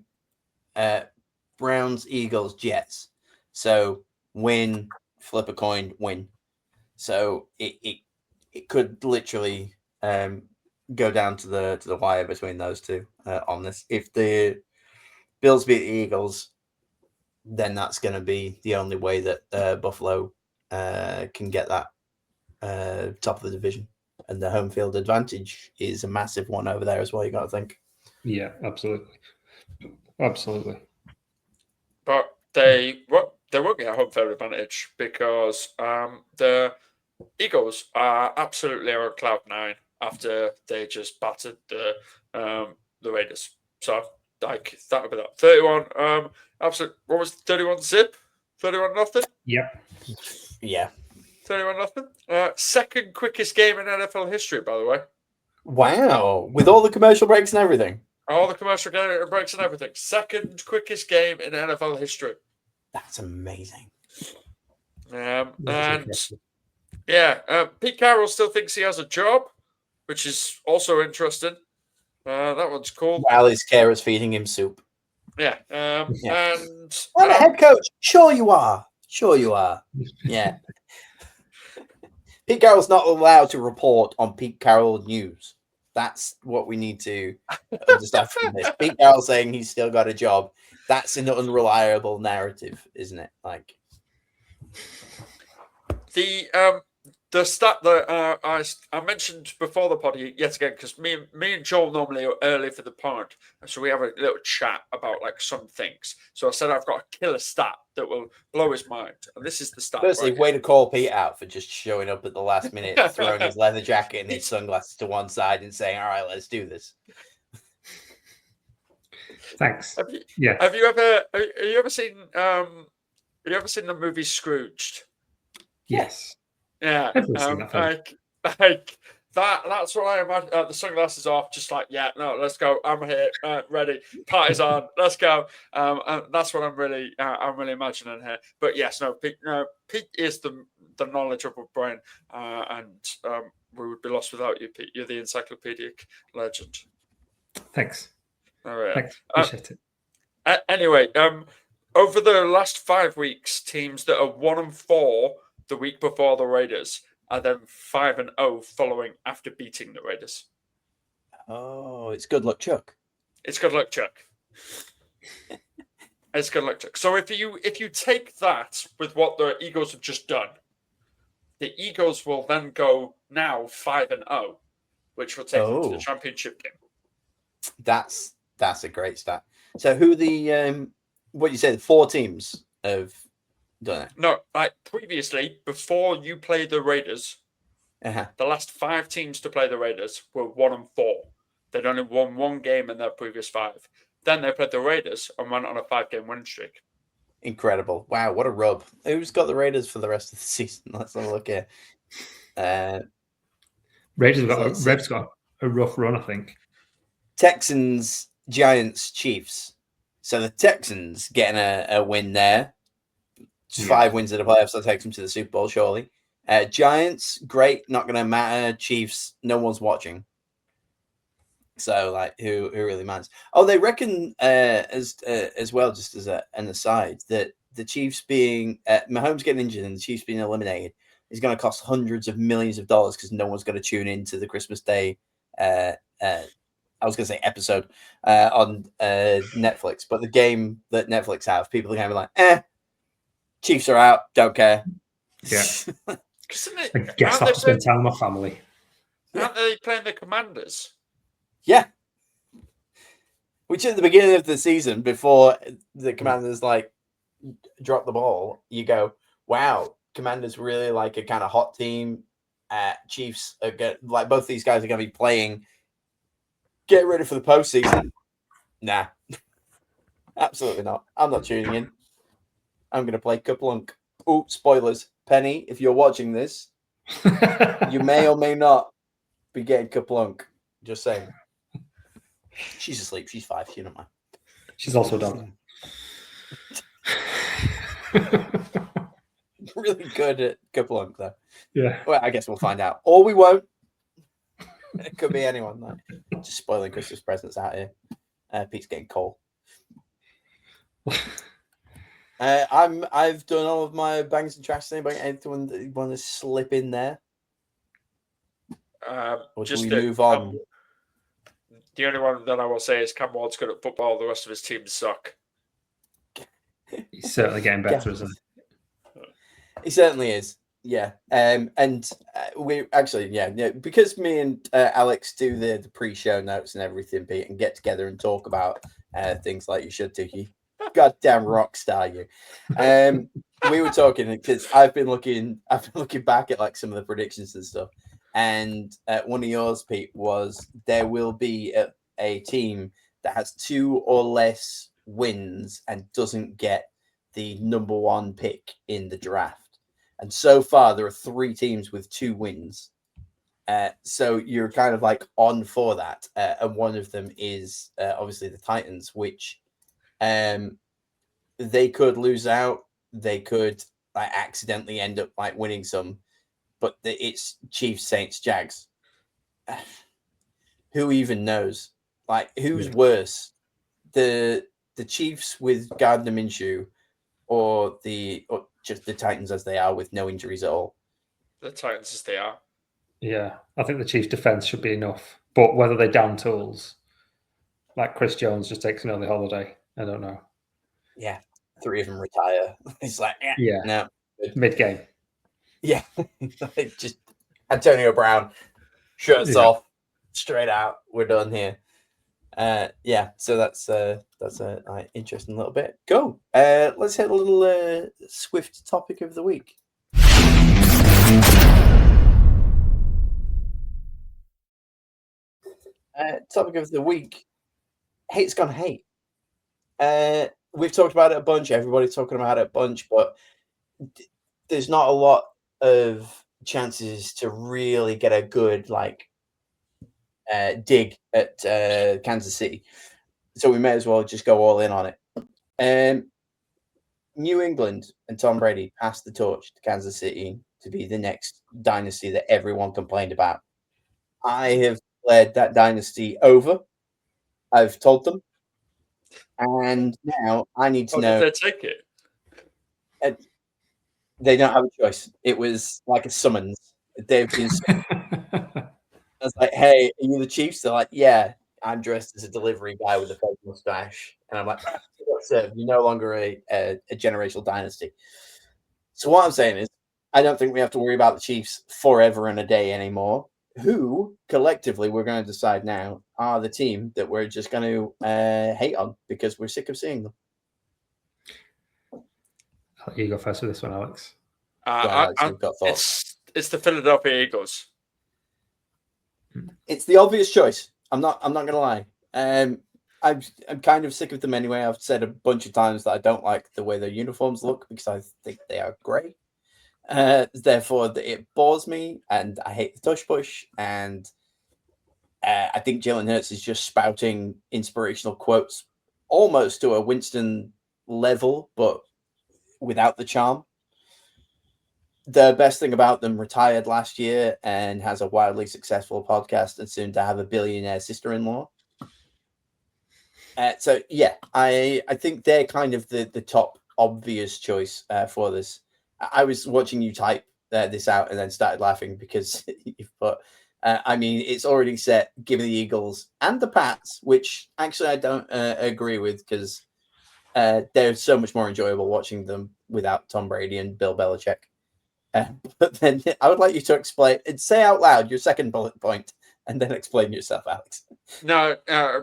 Browns, Eagles, Jets. So win, flip a coin, win. So it could literally go down to the wire between those two on this. If the Bills beat the Eagles, then that's going to be the only way that Buffalo can get that top of the division. And the home field advantage is a massive one over there as well, you got to think. Yeah, absolutely. Absolutely. But they won't get a home field advantage because the Eagles are absolutely on cloud nine after they just battered the Raiders. So, like, that would be that. 31, absolute, what was 31 zip? 31-0? Yep. Yeah. 31-0. Second quickest game in NFL history, by the way. Wow. With all the commercial breaks and everything. All the commercial breaks and everything. Second quickest game in NFL history. That's amazing. Pete Carroll still thinks he has a job, which is also interesting. That one's cool. While his carer's feeding him soup. Yeah. And I'm a head coach. Sure you are. Yeah. Pete Carroll's not allowed to report on Pete Carroll news. That's what we need to understand from this. Pete Carroll saying he's still got a job. That's an unreliable narrative, isn't it? Like the stat that I mentioned before the pod yet again, because me and Joel normally are early for the pod, so we have a little chat about like some things. So I said I've got a killer stat that will blow his mind, and this is the stat. Firstly, way to call Pete out for just showing up at the last minute, throwing his leather jacket and his sunglasses to one side, and saying, "All right, let's do this." Thanks. Have you ever seen the movie Scrooged? Yes. Yeah, like that's what I imagine. The sunglasses off, just like, yeah, no, let's go. I'm here, ready. Party's on, let's go. And that's what I'm really imagining here. But yes, no, Pete is the knowledgeable brain, and we would be lost without you, Pete. You're the encyclopedic legend. Thanks. All right. Thanks. Appreciate it. Anyway, over the last 5 weeks, teams that are 1-4 the week before the Raiders are then 5-0 following after beating the Raiders. Oh, it's good luck, Chuck. It's good luck, Chuck. It's good luck, Chuck. So if you take that with what the Eagles have just done, the Eagles will then go now 5-0, which will take them to the championship game. That's a great stat. So who the what you said? 4 teams have done it. No, like previously, before you played the Raiders, the last 5 teams to play the Raiders were 1-4. They'd only won 1 game in their previous 5. Then they played the Raiders and went on a 5-game winning streak. Incredible! Wow, what a rub! Who's got the Raiders for the rest of the season? Let's have a look here. Raiders got a rough run, I think. Texans, Giants, Chiefs. So the Texans getting a win there. 5 wins in the playoffs, that takes them to the Super Bowl, surely. Giants, great, not going to matter. Chiefs, no one's watching. So, like, who really matters? Oh, they reckon as well, just as an aside, that the Chiefs being Mahomes getting injured and the Chiefs being eliminated is going to cost hundreds of millions of dollars because no one's going to tune into the Christmas Day. I was going to say episode on Netflix, but the game that Netflix have, people are going to be like, Chiefs are out, don't care. Yeah. I guess I'll spend time with my family. Aren't they playing the Commanders? Yeah. Which at the beginning of the season, before the Commanders, like, drop the ball, you go, wow, Commanders really like a kind of hot team. Chiefs are like both these guys are going to be playing. Get ready for the postseason. Nah, absolutely not. I'm not tuning in. I'm going to play Kaplunk. Oh, spoilers. Penny, if you're watching this, you may or may not be getting Kaplunk. Just saying. She's asleep. She's 5. She don't mind. She's also a dog. Really good at Kaplunk, though. Yeah. Well, I guess we'll find out. Or we won't. It could be anyone. Like, just spoiling Christmas presents out here. Pete's getting cold. I've done all of my bangs and tracks. Anybody, anyone want to slip in there? Or should we move on? The only one that I will say is Cam Ward's good at football. The rest of his teams suck. He's certainly getting better, isn't he? He certainly is. Yeah. And we actually, because me and Alex do the pre-show notes and everything, Pete, and get together and talk about things like you should do. You goddamn rock star, you. We were talking because I've been looking back at like some of the predictions and stuff. And one of yours, Pete, was there will be a team that has 2 or less wins and doesn't get the number 1 pick in the draft. And so far, there are 3 teams with 2 wins. So you're kind of like on for that. And one of them is obviously the Titans, which they could lose out. They could like accidentally end up like winning some. But it's Chiefs, Saints, Jags. Who even knows? Like, who's worse? The Chiefs with Gardner Minshew or just the Titans as they are with no injuries at all? The Titans as they are. Yeah, I think the Chiefs' defense should be enough. But whether they down tools, like Chris Jones just takes an early holiday, I don't know. Yeah, 3 of them retire. It's like, no. Mid-game. Yeah, just Antonio Brown, shirts off, straight out. We're done here. So that's interesting little bit. Go. Let's hit a little swift topic of the week. Topic of the week. Hate's gone hate. We've talked about it a bunch. Everybody's talking about it a bunch, but there's not a lot of chances to really get a good dig at Kansas City, so we may as well just go all in on it. New England and Tom Brady passed the torch to Kansas City to be the next dynasty that everyone complained about. I have led that dynasty over. I've told them, and now I need to know. Did they take it? They don't have a choice. It was like a summons. They've been. I was like, "Hey, are you the Chiefs?" They're like, "Yeah, I'm dressed as a delivery guy with a fake mustache." And I'm like, "You're no longer a generational dynasty." So what I'm saying is, I don't think we have to worry about the Chiefs forever and a day anymore. Who collectively we're going to decide now are the team that we're just going to hate on because we're sick of seeing them. You go first with this one, Alex. It's the Philadelphia Eagles. It's the obvious choice. I'm not going to lie. I'm kind of sick of them anyway. I've said a bunch of times that I don't like the way their uniforms look because I think they are grey. Therefore, it bores me, and I hate the tush push. And I think Jalen Hurts is just spouting inspirational quotes, almost to a Winston level, but without the charm. The best thing about them, retired last year and has a wildly successful podcast and soon to have a billionaire sister-in-law. So yeah, I think they're kind of the top obvious choice for this. I was watching you type this out and then started laughing because you've put, it's already set. Give me the Eagles and the Pats, which actually I don't agree with because they're so much more enjoyable watching them without Tom Brady and Bill Belichick. But then I would like you to explain and say out loud your second bullet point and then explain yourself, Alex. No,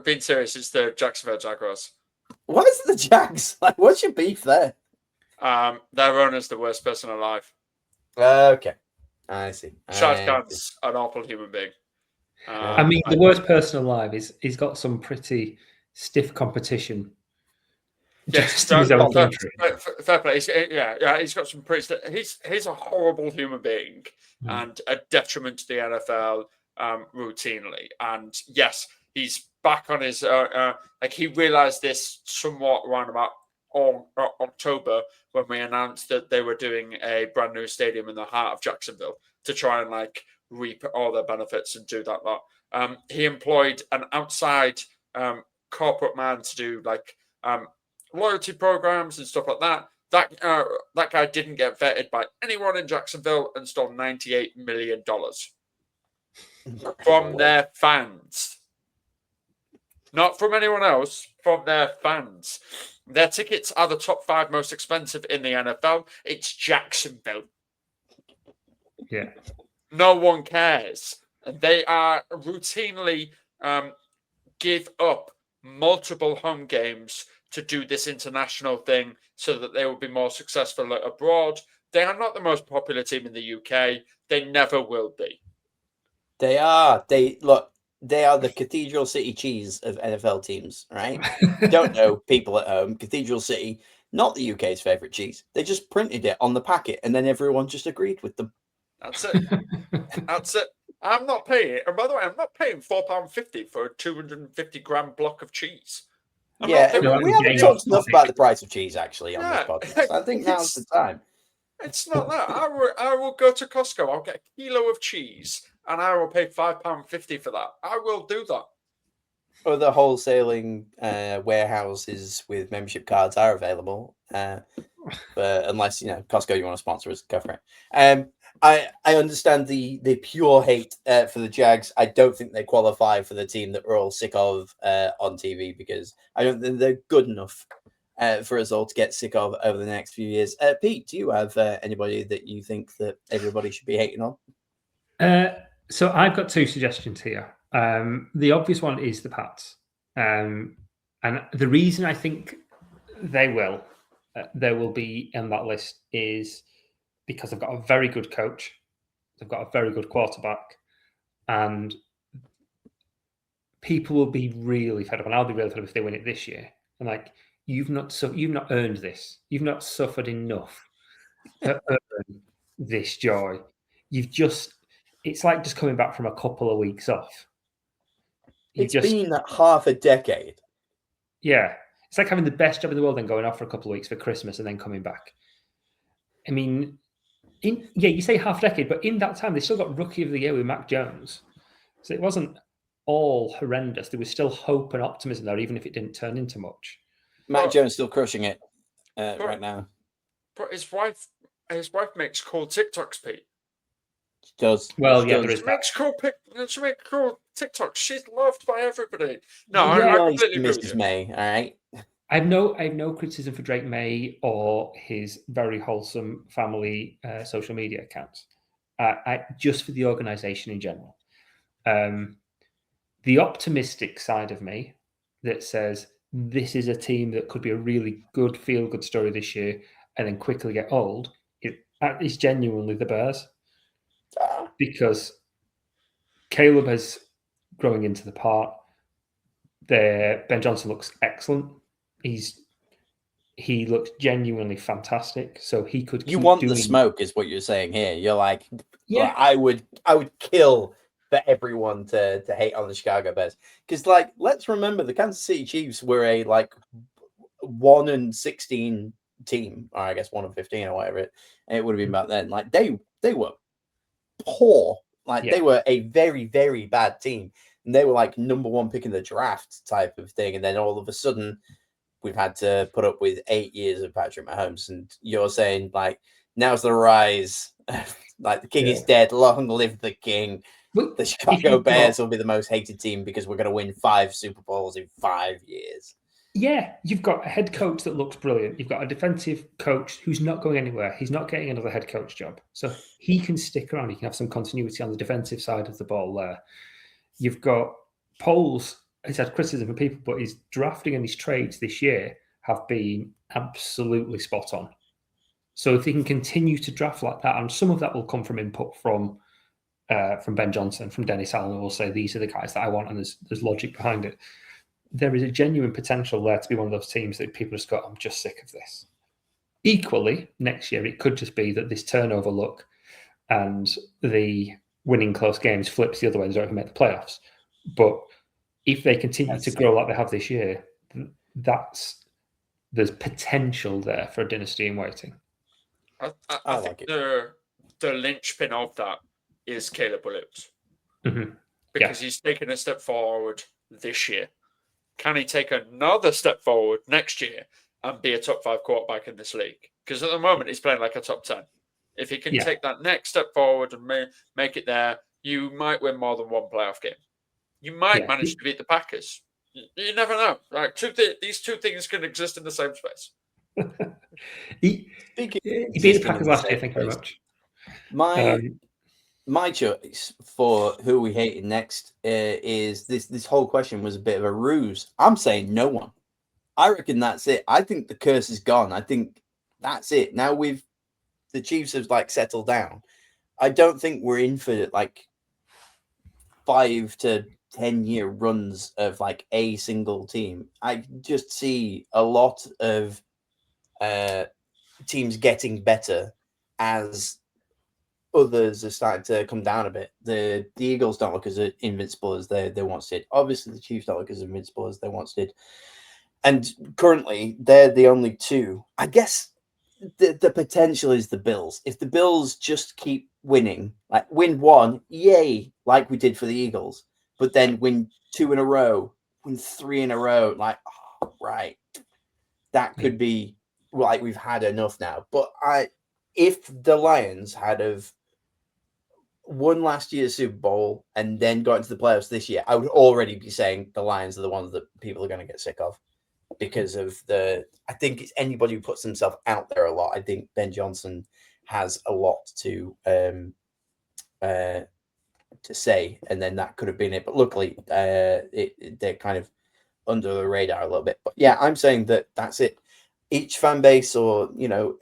being serious, it's the Jacksonville Jaguars. What is the Jags? Like, what's your beef there? Their owner's the worst person alive. Okay, I see. Shad Khan's an awful human being. I mean, the worst person alive is he's got some pretty stiff competition. Yes, in his own country. Fair play. He's got some pretty. He's a horrible human being and a detriment to the NFL routinely. And yes, he's back on his. He realised this somewhat around about October when we announced that they were doing a brand new stadium in the heart of Jacksonville to try and reap all their benefits and do that lot. He employed an outside corporate man to do loyalty programs and stuff like that. That guy didn't get vetted by anyone in Jacksonville and stole $98 million from their fans. Not from anyone else, from their fans. Their tickets are the top 5 most expensive in the NFL. It's Jacksonville. Yeah. No one cares. And they are routinely give up multiple home games to do this international thing so that they will be more successful abroad. They are not the most popular team in the UK. They never will be. They are. They are the Cathedral City cheese of NFL teams, right? Don't know, people at home. Cathedral City, not the UK's favourite cheese. They just printed it on the packet and then everyone just agreed with them. That's it. That's it. I'm not paying it. And by the way, I'm not paying £4.50 for a 250-gram block of cheese. We haven't talked enough about the price of cheese, actually, on this podcast. I think now's the time. It's not that. I will go to Costco. I'll get a kilo of cheese, and I will pay £5.50 for that. I will do that. Or the wholesaling warehouses with membership cards are available. But unless, Costco, you want to sponsor us, go for it. I understand the pure hate for the Jags. I don't think they qualify for the team that we're all sick of on TV because I don't think they're good enough for us all to get sick of over the next few years. Pete, do you have anybody that you think that everybody should be hating on? So I've got 2 suggestions here. The obvious one is the Pats. And the reason I think they will be in that list is because they've got a very good coach, they've got a very good quarterback, and people will be really fed up, and I'll be really fed up if they win it this year. And you've not earned this. You've not suffered enough to earn this joy. It's like just coming back from a couple of weeks off. It's been half a decade. Yeah. It's like having the best job in the world, then going off for a couple of weeks for Christmas and then coming back. I mean, you say half a decade, but in that time, they still got Rookie of the Year with Mac Jones. So it wasn't all horrendous. There was still hope and optimism there, even if it didn't turn into much. Mac Jones still crushing it right now. But his wife makes cool TikToks, Pete. She does. Well, yeah, there is that. She makes cool TikToks. She's loved by everybody. No, I completely agree with Mrs. you. May, all right? I have no criticism for Drake May or his very wholesome family social media accounts. Just for the organisation in general. The optimistic side of me that says this is a team that could be a really good feel-good story this year and then quickly get old is genuinely the Bears. Because Caleb is growing into the part. Ben Johnson looks excellent. He looks genuinely fantastic. So he could. You want the smoke, is what you're saying here. You're like, yeah, I would kill for everyone to hate on the Chicago Bears because, let's remember the Kansas City Chiefs were a 1-16 team, or I guess 1-15 or whatever it would have been back then. They were poor. They were a very, very bad team. And they were number 1 pick in the draft type of thing. And then all of a sudden, we've had to put up with 8 years of Patrick Mahomes. And you're saying, now's the rise. The king is dead. Long live the king. The Chicago Bears will be the most hated team because we're going to win 5 Super Bowls in 5 years. Yeah, you've got a head coach that looks brilliant. You've got a defensive coach who's not going anywhere. He's not getting another head coach job. So he can stick around. He can have some continuity on the defensive side of the ball there. You've got Poles. He's had criticism from people, but his drafting and his trades this year have been absolutely spot on. So if he can continue to draft like that, and some of that will come from input from Ben Johnson, from Dennis Allen, who will say these are the guys that I want, and there's logic behind it. There is a genuine potential there to be one of those teams that people just go, I'm just sick of this. Equally, next year it could just be that this turnover luck and the winning close games flips the other way. They don't even make the playoffs. But if they continue to grow like they have this year, there's potential there for a dynasty in waiting. I think the linchpin of that is Caleb Williams. Mm-hmm. Because he's taken a step forward this year. Can he take another step forward next year and be a top 5 quarterback in this league? Because at the moment he's playing like a top 10. If he can take that next step forward and make it there, you might win more than one playoff game. You might manage to beat the Packers. You never know. Like these two things can exist in the same space. He beat the Packers last year. Thank you very much. My choice for who we hated next is this whole question was a bit of a ruse. I'm saying no one. I reckon that's it. I think the curse is gone. I think that's it. Now the Chiefs have like settled down. I don't think we're in for like 5 to 10 year runs of like a single team. I just see a lot of teams getting better as others are starting to come down a bit. The Eagles don't look as invincible as they once did. Obviously, the Chiefs don't look as invincible as they once did. And currently, they're the only two. I guess the potential is the Bills. If the Bills just keep winning, like win one, yay, like we did for the Eagles, but then win 2 in a row, win 3 in a row, like, oh, right. That could be like we've had enough now. But if the Lions had have won last year's Super Bowl and then got into the playoffs this year, I would already be saying the Lions are the ones that people are going to get sick of because of I think it's anybody who puts themselves out there a lot. I think Ben Johnson has a lot to say, and then that could have been it. But luckily, they're kind of under the radar a little bit. But yeah, I'm saying that's it. Each fan base or,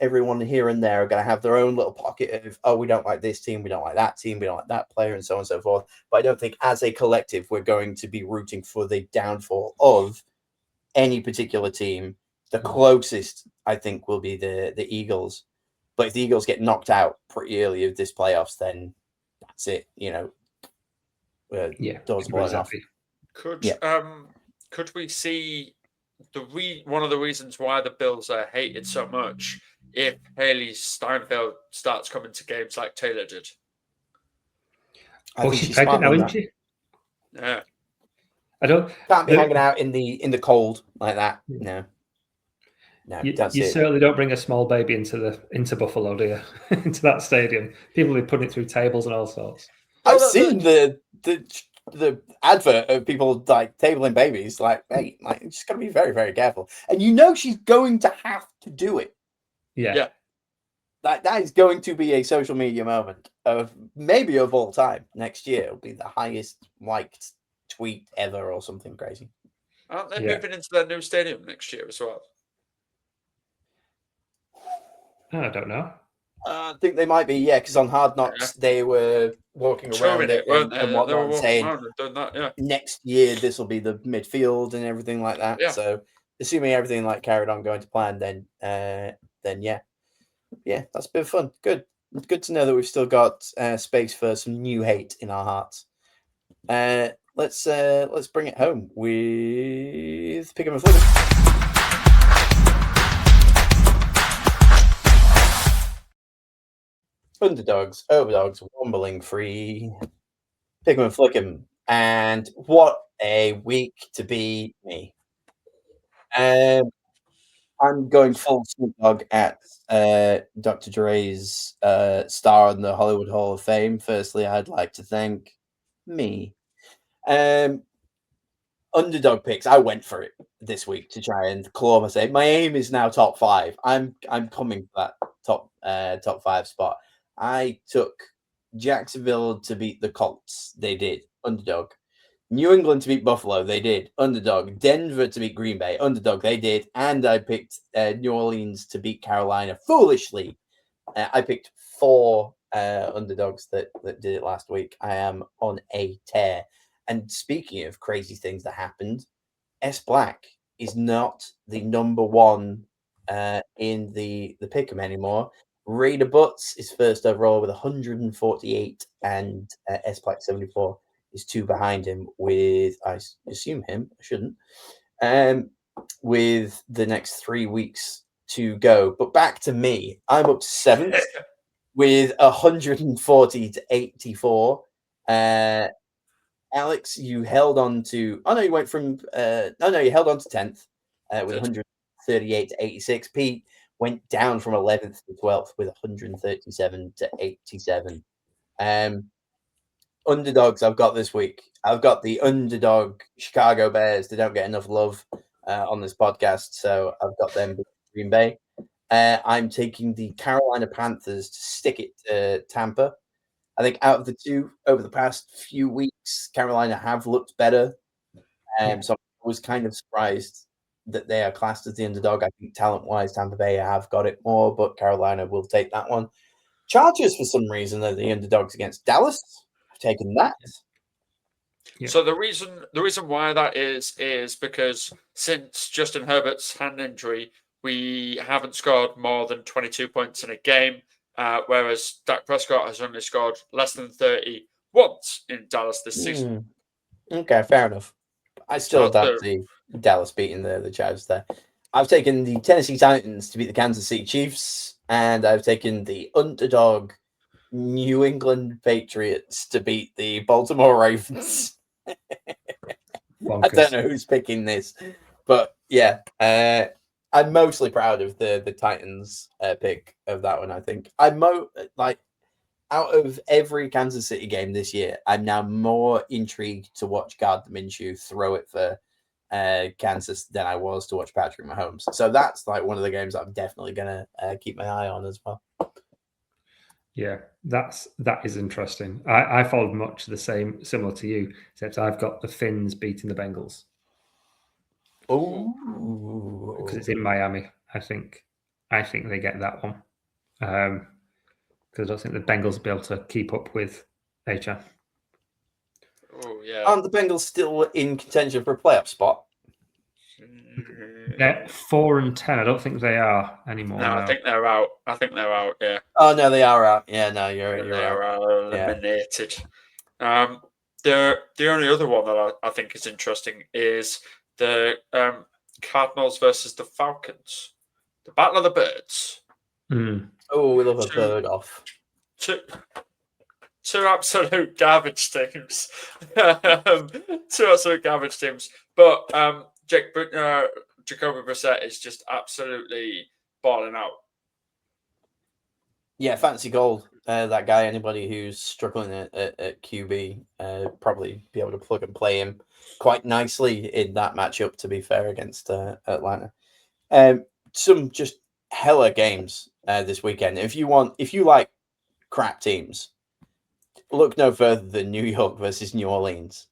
everyone here and there are going to have their own little pocket of, oh, we don't like this team, we don't like that team, we don't like that player, and so on and so forth. But I don't think as a collective, we're going to be rooting for the downfall of any particular team. The closest, I think, will be the Eagles. But if the Eagles get knocked out pretty early of this playoffs, then that's it, doors blowing off. Could we see one of the reasons why the Bills are hated so much if Haley Steinfeld starts coming to games like Taylor did? I think she's pregnant now, isn't she? Yeah. Can't be hanging out in the cold like that. No. You certainly don't bring a small baby into Buffalo, do you? Into that stadium. People will be putting it through tables and all sorts. I've seen the advert of people like tabling babies. Like, hey, like, just got to be very, very careful. And she's going to have to do it. Yeah. That is going to be a social media moment of all time. Next year, it'll be the highest liked tweet ever or something crazy. Aren't they moving into their new stadium next year as well? I don't know. I think they might be, because on Hard Knocks they were walking around it and whatnot, saying next year this will be the midfield and everything like that. Yeah. So, assuming everything like carried on going to plan, then yeah, that's a bit of fun. Good to know that we've still got space for some new hate in our hearts. Let's bring it home with Pick 'em and Flip 'em. Underdogs, overdogs, wombling free. Pick 'em and flick 'em. And what a week to be me. I'm going full Snoop Dogg at Dr. Dre's star in the Hollywood Hall of Fame. Firstly, I'd like to thank me. Underdog picks. I went for it this week to try and claw myself. My aim is now top 5. I'm coming for that top 5 spot. I took Jacksonville to beat the Colts. They did. Underdog. New England to beat Buffalo. They did. Underdog. Denver to beat Green Bay. Underdog. They did. And I picked New Orleans to beat Carolina. Foolishly. I picked 4 underdogs that did it last week. I am on a tear. And speaking of crazy things that happened, S Black is not the number 1 in the pick'em anymore. Raider Butts is first overall with 148, and S Black 74 is 2 behind him with, I assume him, I shouldn't, with the next 3 weeks to go. But back to me, I'm up to 7th with 140 to 84. Alex, you held on to. Oh no, you went from. No, you held on to 10th with 138 to 86. Pete went down from 11th to 12th with 137 to 87. Underdogs I've got this week. I've got the underdog Chicago Bears. They don't get enough love on this podcast, so I've got them Green Bay. I'm taking the Carolina Panthers to stick it to Tampa. I think out of the 2 over the past few weeks, Carolina have looked better. So I was kind of surprised that they are classed as the underdog. I think talent-wise, Tampa Bay have got it more, but Carolina will take that one. Chargers, for some reason, are the underdogs against Dallas. I've taken that. Yeah. So the reason why that is because since Justin Herbert's hand injury, we haven't scored more than 22 points in a game. Whereas Dak Prescott has only scored less than 30 once in Dallas this season. Okay, fair enough. I still don't see Dallas beating the Chargers there. I've taken the Tennessee Titans to beat the Kansas City Chiefs, and I've taken the underdog New England Patriots to beat the Baltimore Ravens. I don't know who's picking this, but yeah, I'm mostly proud of the Titans pick of that one. I think I'm out of every Kansas City game this year, I'm now more intrigued to watch Gardner Minshew throw it for Kansas than I was to watch Patrick Mahomes. So that's like one of the games I'm definitely gonna keep my eye on as well. Yeah, that is interesting. I followed much the same, similar to you, except I've got the Finns beating the Bengals. Oh, because it's in Miami. I think they get that one. Because I don't think the Bengals will be able to keep up with HR. Oh yeah. Aren't the Bengals still in contention for a playoff spot? They're 4-10. I don't think they are anymore. No, I think they're out. Yeah. Oh no, they are out. Yeah, no, you're They right. are eliminated. Yeah. The only other one that I think is interesting is the Cardinals versus the Falcons. The Battle of the Birds. Mm. Oh, we love a bird off. Two absolute garbage teams. Two absolute garbage teams. But Jacoby Brissett is just absolutely balling out. Yeah, fancy gold. That guy, anybody who's struggling at QB, probably be able to plug and play him quite nicely in that matchup, to be fair, against Atlanta. Some just hella games this weekend. If you like crap teams, look no further than New York versus New Orleans.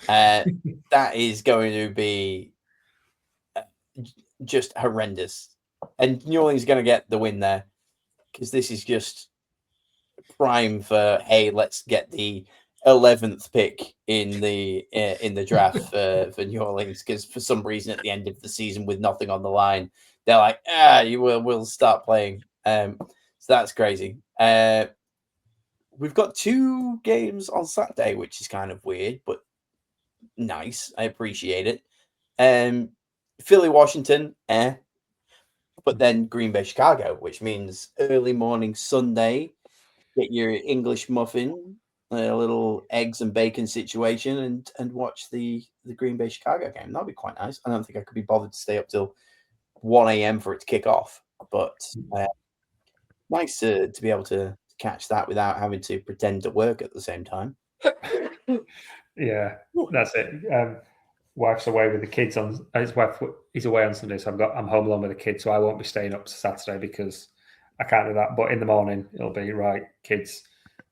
That is going to be just horrendous. And New Orleans is going to get the win there because this is just prime for, hey, let's get the 11th pick in the draft for New Orleans, because for some reason at the end of the season with nothing on the line, they're like, we'll start playing. So that's crazy. We've got 2 games on Saturday, which is kind of weird, but nice. I appreciate it. Philly, Washington, but then Green Bay, Chicago, which means early morning Sunday, get your English muffin, a little eggs and bacon situation, and watch the Green Bay, Chicago game. That'd be quite nice. I don't think I could be bothered to stay up till 1 a.m. for it to kick off, but nice to be able to catch that without having to pretend to work at the same time. Yeah, that's it. Wife's away with the kids on. His wife is away on Sunday, so I'm home alone with the kids, so I won't be staying up to Saturday because I can't do that. But in the morning, it'll be right, kids.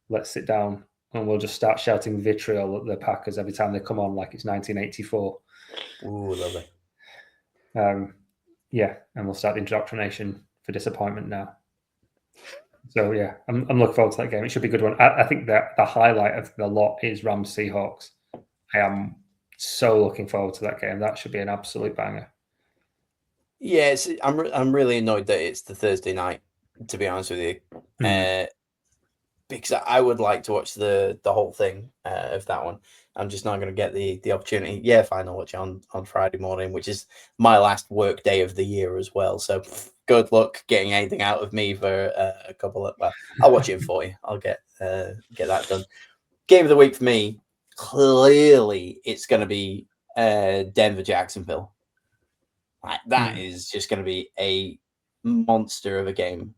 Let's sit down and we'll just start shouting vitriol at the Packers every time they come on, like it's 1984. Ooh, lovely. Yeah, and we'll start the indoctrination for disappointment now. So yeah, I'm looking forward to that game. It should be a good one. I think that the highlight of the lot is Rams Seahawks. I am so looking forward to that game. That should be an absolute banger. Yeah, I'm really annoyed that it's the Thursday night, to be honest with you, because I would like to watch the whole thing of that one. I'm just not going to get the opportunity. Yeah, fine, I'll watch it on Friday morning, which is my last work day of the year as well. So good luck getting anything out of me for a couple of. Well, I'll watch it for you. I'll get that done. Game of the week for me, clearly, it's going to be Denver Jacksonville. Like, that is just going to be a monster of a game.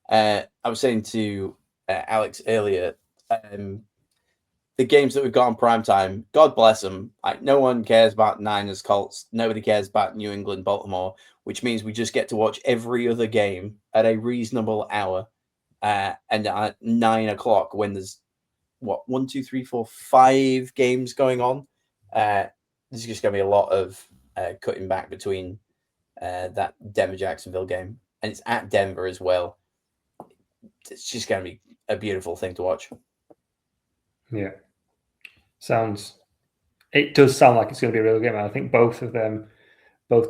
I was saying to Alex earlier, the games that we've got on prime time, God bless them. Like, no one cares about Niners, Colts. Nobody cares about New England, Baltimore, which means we just get to watch every other game at a reasonable hour. And at 9 o'clock, when there's 1, 2, 3, 4, 5 games going on, there's just going to be a lot of cutting back between that Denver Jacksonville game, and it's at Denver as well. It's just going to be a beautiful thing to watch. Yeah, it does sound like it's going to be a real game. I think both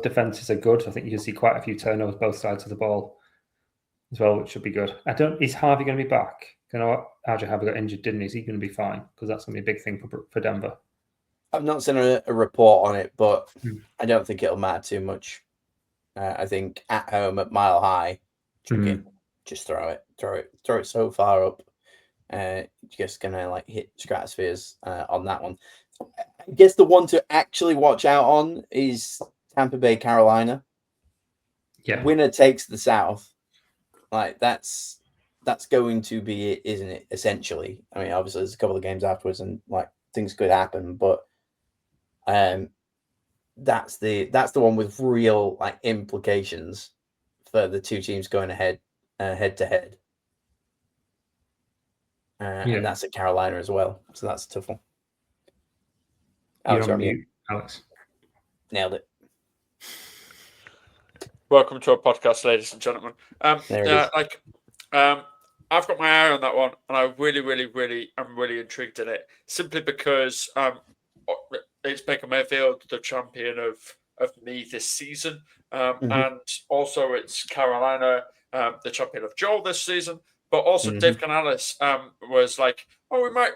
defenses are good. I think you can see quite a few turnovers both sides of the ball as well, which should be good. Is Harvey going to be back? You know what? RJ Harvey got injured, didn't he? Is he going to be fine? Because that's going to be a big thing for Denver. I've not seen a report on it, but I don't think it'll matter too much. I think at home at Mile High, chuck it, just throw it so far up. Just gonna like hit stratospheres on that one. I guess the one to actually watch out on is Tampa Bay, Carolina. Yeah, winner takes the South. Like that's going to be it, isn't it? Essentially, I mean, obviously there's a couple of games afterwards, and like things could happen, but that's the one with real like implications for the two teams going head to head. And that's at Carolina as well. So that's a tough one. Alex, you're on mute, Alex. Nailed it. Welcome to our podcast, ladies and gentlemen. There it is. I've got my eye on that one, and I really am really intrigued in it. Simply because it's Baker Mayfield, the champion of me this season, and also it's Carolina, the champion of Joel this season. But also Dave Canales was like, "Oh, we might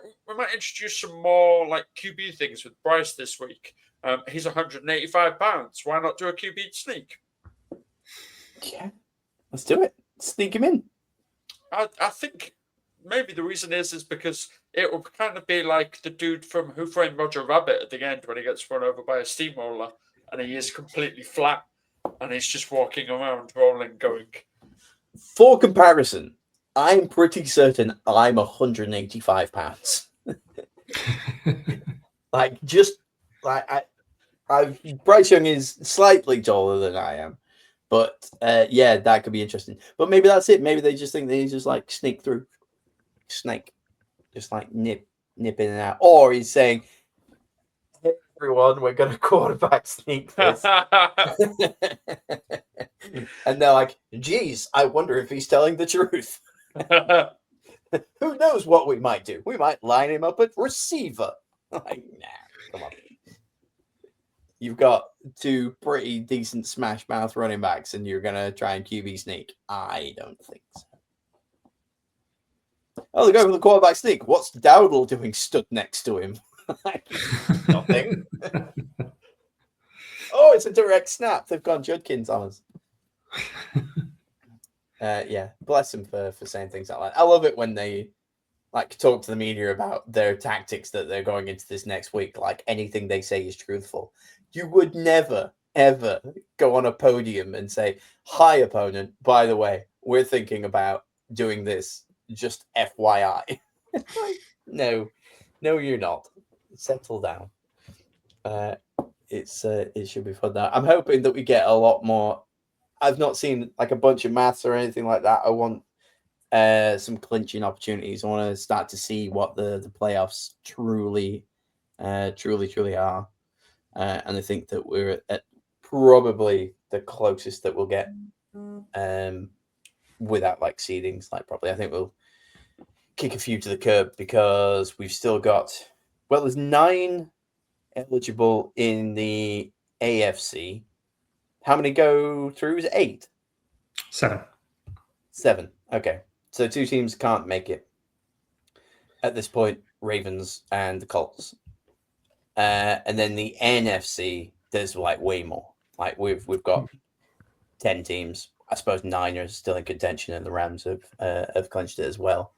introduce some more like QB things with Bryce this week. He's 185 pounds. Why not do a QB sneak?" Yeah, let's do it. Sneak him in. I think maybe the reason is because it will kind of be like the dude from Who Framed Roger Rabbit at the end when he gets run over by a steamroller and he is completely flat and he's just walking around rolling, going. For comparison, I'm pretty certain I'm 185 pounds. Bryce Young is slightly taller than I am. But yeah, that could be interesting. But maybe that's it. Maybe they just think they just like sneak through, just like nip in and out. Or he's saying, "Hey, everyone, we're going to quarterback sneak this," and they're like, "Geez, I wonder if he's telling the truth." Who knows what we might do? We might line him up at receiver. Like, nah, come on. You've got two pretty decent smash mouth running backs, and you're going to try and QB sneak. I don't think so. Oh, they're going for the quarterback sneak. What's Dowdle doing stood next to him? Nothing. Oh, it's a direct snap. They've gone Judkins on us. Yeah, bless them for saying things like that. I love it when they like talk to the media about their tactics that they're going into this next week. Like anything they say is truthful. You would never, ever go on a podium and say, "Hi, opponent, by the way, we're thinking about doing this, just FYI." No, you're not. Settle down. It should be fun now. I'm hoping that we get a lot more. I've not seen like a bunch of maths or anything like that. I want some clinching opportunities. I want to start to see what the playoffs truly are. And I think that we're at probably the closest that we'll get without like seedings, like probably. I think we'll kick a few to the curb because we've still got, well, there's 9 eligible in the AFC. How many go through? Is it 8? 7. 7. Okay. So 2 teams can't make it at this point, Ravens and the Colts. And then the NFC, there's like way more. Like we've got 10 teams. I suppose 9 are still in contention, and the Rams have clinched it as well.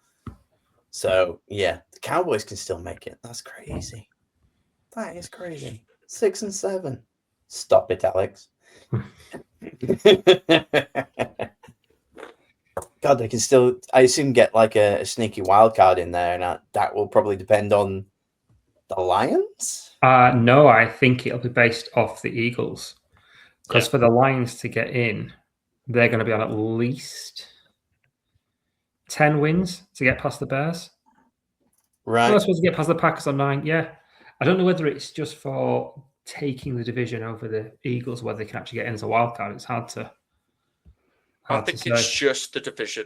So yeah, the Cowboys can still make it. That's crazy. That is crazy. 6 and 7. Stop it, Alex. God, they can still, I assume, get like a sneaky wild card in there, and that will probably depend on the Lions. No, I think it'll be based off the Eagles, because for the Lions to get in, they're going to be on at least 10 wins to get past the Bears. Right. Well, I suppose to get past the Packers on 9. Yeah, I don't know whether it's just for taking the division over the Eagles, whether they can actually get in as a wild card. It's hard to. I think it's just the division.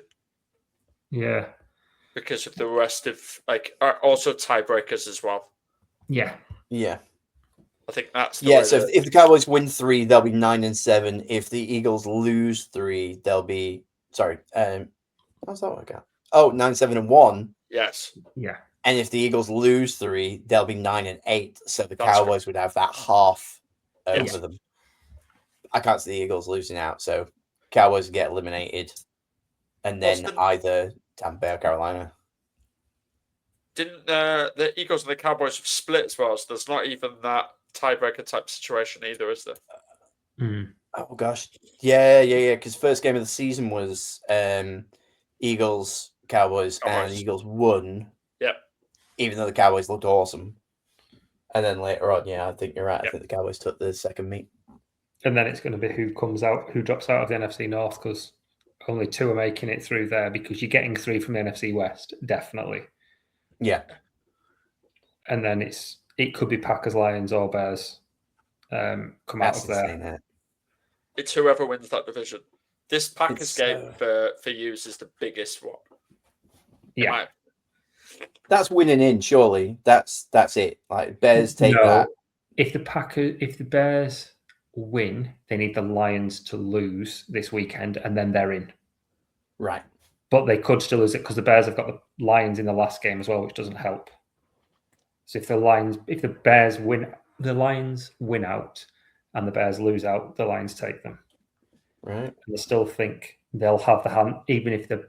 Yeah. Because of the rest of also tiebreakers as well. Yeah. Yeah. I think that's so if the Cowboys win 3, they'll be 9 and 7. If the Eagles lose 3, they'll be how's that work out? Oh, 9, 7, and 1. Yes. Yeah. And if the Eagles lose 3, they'll be 9 and 8. So the Cowboys would have that half over them. I can't see the Eagles losing out, so Cowboys get eliminated, and then either Tampa Bay or Carolina. Didn't the Eagles and the Cowboys have split as well? So there's not even that tiebreaker type situation either, is there? Oh gosh, yeah. Because first game of the season was Eagles Cowboys, and Eagles won. Yep. Even though the Cowboys looked awesome, and then later on, I think you're right. Yep. I think the Cowboys took the second meet. And then it's going to be who drops out of the NFC North, because only 2 are making it through there, because you're getting 3 from the NFC West, definitely. Yeah. And then it could be Packers, Lions, or Bears come out of there. It's whoever wins that division. This Packers game for Hughes is the biggest one. Yeah. That's winning in, surely. That's it. Like Bears take that. If the Bears win, they need the Lions to lose this weekend, and then they're in. Right. But they could still lose it because the Bears have got the Lions in the last game as well, which doesn't help. So if the Lions win out and the Bears lose out, the Lions take them. Right. And I still think they'll have the hand, even if the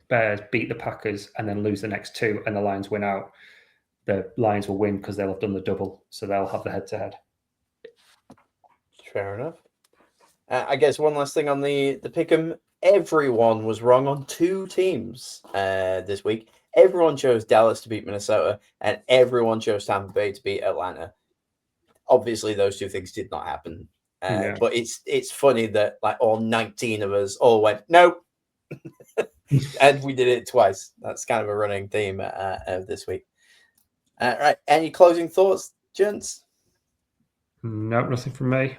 Bears beat the Packers and then lose the next 2 and the Lions win out, the Lions will win because they'll have done the double. So they'll have the head-to-head. Fair enough. I guess one last thing on the pick'em. Everyone was wrong on 2 teams this week. Everyone chose Dallas to beat Minnesota, and everyone chose Tampa Bay to beat Atlanta. Obviously, those 2 things did not happen. But it's funny that like all 19 of us all went nope, and we did it twice. That's kind of a running theme of this week. Right. Any closing thoughts, gents? No, nothing from me.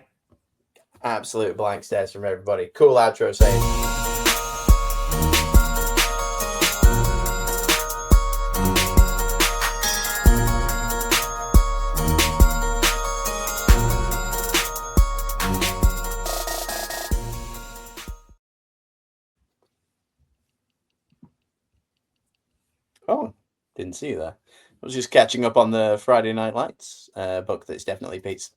Absolute blank stares from everybody. Cool outro saying. Oh, didn't see you there. I was just catching up on the Friday Night Lights book that's definitely Pete's.